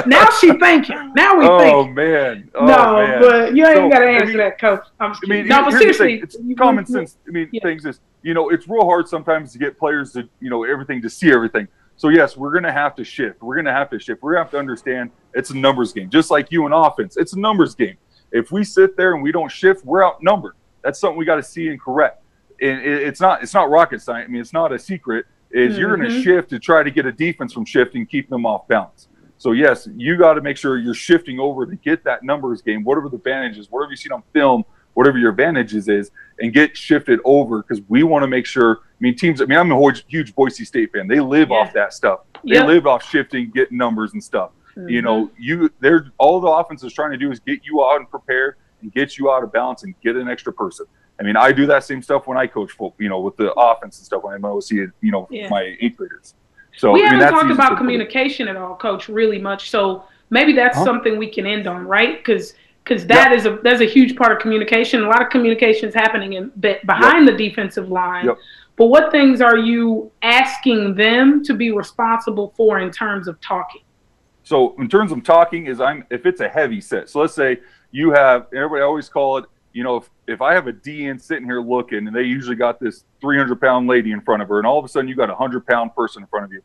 Now she thinking. Now we think. Oh man. But you ain't got to answer that, Coach. I'm just kidding. No, but seriously, it's common sense. Things is, it's real hard sometimes to get players to, everything, to see everything. So yes, we're going to have to shift. We're going to have to understand it's a numbers game. Just like you in offense, it's a numbers game. If we sit there and we don't shift, we're outnumbered. That's something we got to see and correct. And it's not rocket science. It's not a secret. You're going to shift to try to get a defense from shifting, keeping them off balance. So yes, you got to make sure you're shifting over to get that numbers game, whatever the advantage is, whatever you see on film, whatever your advantages is, and get shifted over, because we want to make sure. Teams. I'm a huge Boise State fan. They live off that stuff. They live off shifting, getting numbers and stuff. All the offense is trying to do is get you out and prepared and get you out of balance and get an extra person. I do that same stuff when I coach football, with the offense and stuff when I'm OC, my 8th graders. So we haven't talked about communication at all, Coach, really much. So maybe that's something we can end on, right? Because that's a huge part of communication. A lot of communication is happening behind the defensive line. But what things are you asking them to be responsible for in terms of talking? So in terms of talking if it's a heavy set. So let's say you have, everybody always call it, if I have a DN sitting here looking, and they usually got this 300-pound lady in front of her, and all of a sudden you got a 100-pound person in front of you,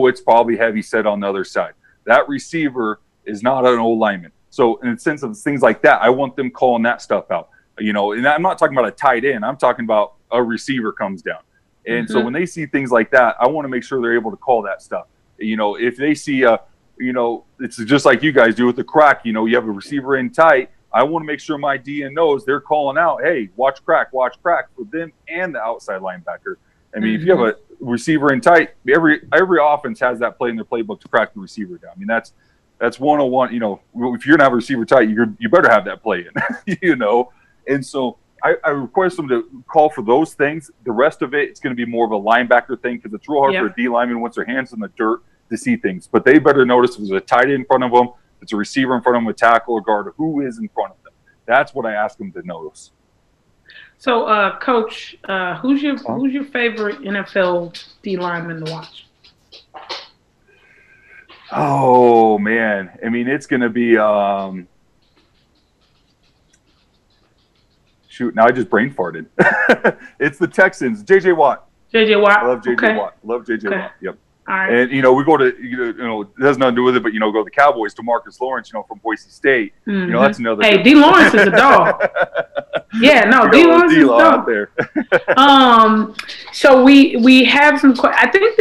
it's probably heavy set on the other side. That receiver is not an old lineman. So in the sense of things like that, I want them calling that stuff out. And I'm not talking about a tight end. I'm talking about a receiver comes down. And so when they see things like that, I want to make sure they're able to call that stuff. If they see it's just like you guys do with the crack, you have a receiver in tight. I want to make sure my DN knows they're calling out, hey, watch crack for them and the outside linebacker. If you have a receiver in tight, every offense has that play in their playbook to crack the receiver down. That's 101. If you're gonna have a receiver tight, you better have that play in. And so I request them to call for those things. The rest of it's going to be more of a linebacker thing, because it's real hard for a D lineman once their hands in the dirt to see things. But they better notice if there's a tight end in front of them, if it's a receiver in front of them, a tackle or guard, who is in front of them. That's what I ask them to notice. So, Coach, who's your favorite NFL D lineman to watch? Oh man, it's going to be. Shoot, now I just brain farted. It's the Texans. J.J. Watt. J.J. Watt. I love J.J. Watt. Love J.J. Watt. Yep. All right. And, we go to, it has nothing to do with it, but, go to the Cowboys, to Marcus Lawrence, from Boise State. That's another. Hey, D. Lawrence is a dog. Yeah, no, D. Lawrence is a dog. Out there. So we have some, I think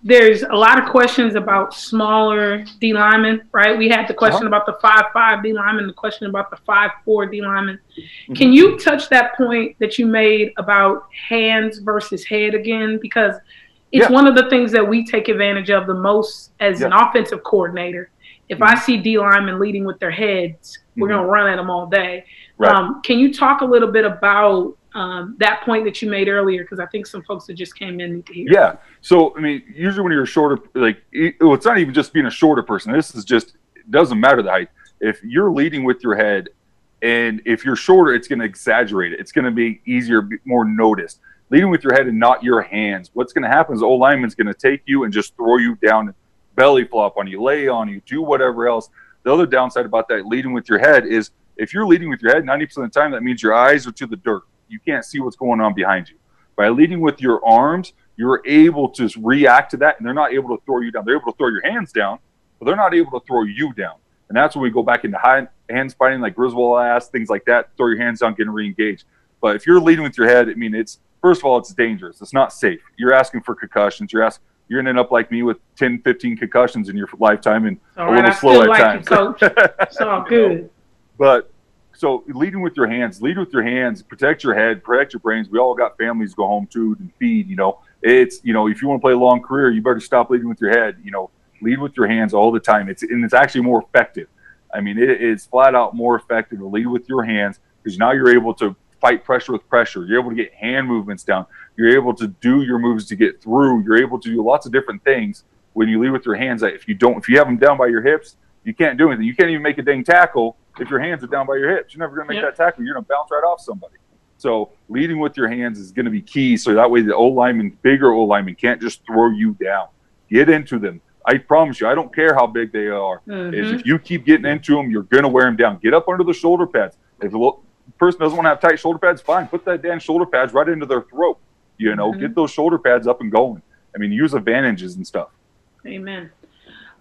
there's a lot of questions about smaller D linemen, right? We had the question about the 5'5" D lineman, the question about the 5'4" D lineman. Can you touch that point that you made about hands versus head again? Because it's one of the things that we take advantage of the most as an offensive coordinator. If I see D linemen leading with their heads, we're going to run at them all day. Right. Can you talk a little bit about that point that you made earlier? Because I think some folks that just came in need to hear. Yeah. So, usually when you're a shorter, it's not even just being a shorter person. This is just, it doesn't matter the height. If you're leading with your head, and if you're shorter, it's going to exaggerate it. It's going to be easier, more noticed. Leading with your head and not your hands. What's going to happen is the old lineman's going to take you and just throw you down, belly flop on you, lay on you, do whatever else. The other downside about that leading with your head is if you're leading with your head 90% of the time, that means your eyes are to the dirt. You can't see what's going on behind you. By leading with your arms, you're able to react to that, and they're not able to throw you down. They're able to throw your hands down, but they're not able to throw you down. And that's when we go back into hands fighting, like Griswold asked, things like that. Throw your hands down, getting re-engaged. But if you're leading with your head, it's first of all, it's dangerous. It's not safe. You're asking for concussions. You're going to end up like me with 10, 15 concussions in your lifetime and a little slow at times. Coach. It's all good. But so leading with your hands, protect your head, protect your brains. We all got families to go home to and feed, It's, if you want to play a long career, you better stop leading with your head, lead with your hands all the time. It's actually more effective. It is flat out more effective to lead with your hands, because now you're able to fight pressure with pressure. You're able to get hand movements down. You're able to do your moves to get through. You're able to do lots of different things when you lead with your hands. If you have them down by your hips, you can't do anything. You can't even make a dang tackle if your hands are down by your hips. You're never going to make that tackle. You're going to bounce right off somebody. So leading with your hands is going to be key. So that way the bigger O-lineman can't just throw you down. Get into them. I promise you, I don't care how big they are. Is if you keep getting into them, you're going to wear them down. Get up under the shoulder pads. If the person doesn't want to have tight shoulder pads, fine. Put that damn shoulder pads right into their throat. Get those shoulder pads up and going. I mean, use advantages and stuff. Amen.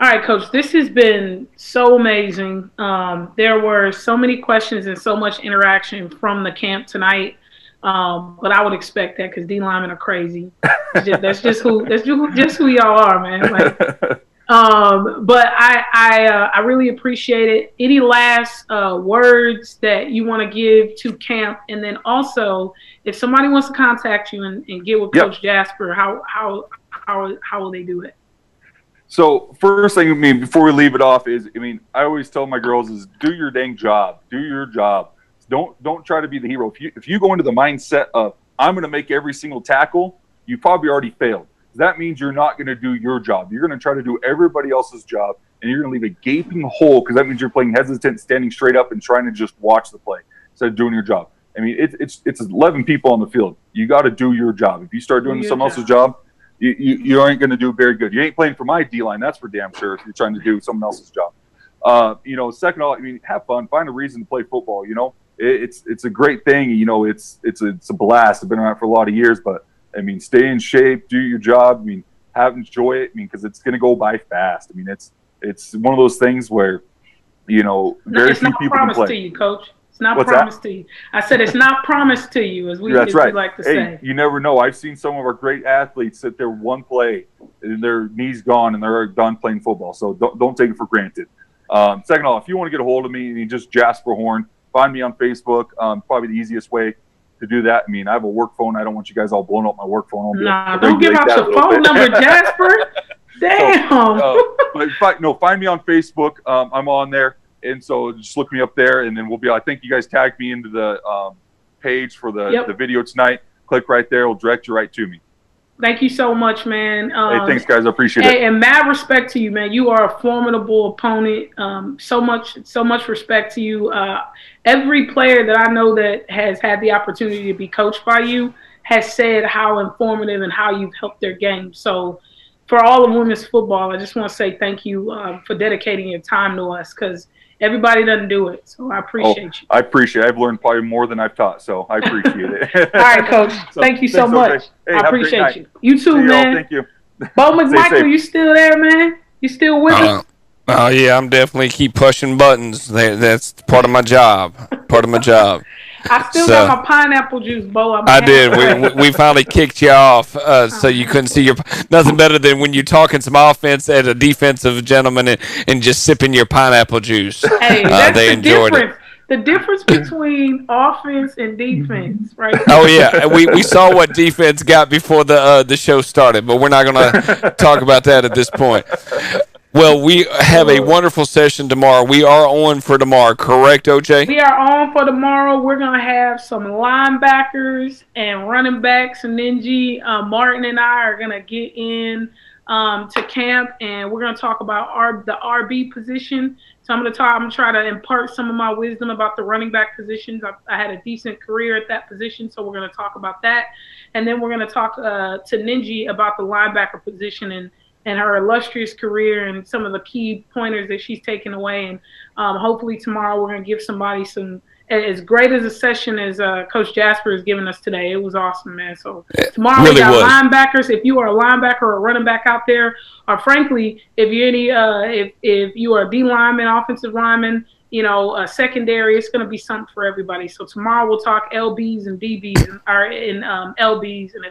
All right, Coach, this has been so amazing. There were so many questions and so much interaction from the camp tonight. But I would expect that because D linemen are crazy. That's just who y'all are, man. Like, but I really appreciate it. Any last words that you want to give to camp, and then also if somebody wants to contact you and get with Coach Jasper, how will they do it? So first thing, before we leave it off is, I always tell my girls is do your dang job. Do your job. Don't try to be the hero. If you go into the mindset of I'm going to make every single tackle, you probably already failed. That means you're not going to do your job. You're going to try to do everybody else's job, and you're going to leave a gaping hole because that means you're playing hesitant, standing straight up, and trying to just watch the play instead of doing your job. It's 11 people on the field. You got to do your job. If you start doing someone else's job, you ain't going to do very good. You ain't playing for my D-line, that's for damn sure, if you're trying to do someone else's job. Second of all, have fun. Find a reason to play football, It's a great thing. It's a blast. I've been around for a lot of years, but, stay in shape, do your job. Enjoy it, because it's going to go by fast. It's one of those things where, very few people can play. It's not promised to you, Coach. It's not promised to you. I said it's not promised to you, as we like to say. You never know. I've seen some of our great athletes sit there one play, and their knee's gone, and they're done playing football. So don't take it for granted. Second of all, if you want to get a hold of me, just Jasper Horn. Find me on Facebook. Probably the easiest way to do that. I have a work phone. I don't want you guys all blowing up my work phone. Don't give out your phone number, Jasper. Damn. But find me on Facebook. I'm on there. And so just look me up there, and then I think you guys tagged me into the page for the video tonight. Click right there. It'll direct you right to me. Thank you so much, man. Hey, thanks, guys. I appreciate it. And mad respect to you, man. You are a formidable opponent. So much respect to you. Every player that I know that has had the opportunity to be coached by you has said how informative and how you've helped their game. So for all of women's football, I just want to say thank you for dedicating your time to us, because everybody doesn't do it. So I appreciate you. I appreciate it. I've learned probably more than I've taught, so I appreciate it. All right, Coach. Thank you so much. Hey, I appreciate you. You too, man. Thank you. Bo McMichael, you still there, man? You still with us? Oh, yeah, I'm definitely keep pushing buttons. That's part of my job. I still got my pineapple juice, Bo. I did. We finally kicked you off, so you couldn't see nothing better than when you're talking some offense at a defensive gentleman and just sipping your pineapple juice. Hey, that's they enjoyed it. The difference between offense and defense, right? Oh yeah, we saw what defense got before the show started, but we're not going to talk about that at this point. Well, we have a wonderful session tomorrow. We are on for tomorrow, correct, OJ? We are on for tomorrow. We're going to have some linebackers and running backs. Ninji, Martin, and I are going to get in to camp, and we're going to talk about the RB position. So I'm going to try to impart some of my wisdom about the running back positions. I had a decent career at that position, so we're going to talk about that. And then we're going to talk to Ninji about the linebacker position and her illustrious career and some of the key pointers that she's taken away. And hopefully tomorrow we're going to give somebody as great as a session as Coach Jasper has given us today. It was awesome, man. So tomorrow we got linebackers. If you are a linebacker or a running back out there, or frankly, if you're if you are a D lineman, offensive lineman, secondary, it's going to be something for everybody. So tomorrow we'll talk LBs and DBs and LBs and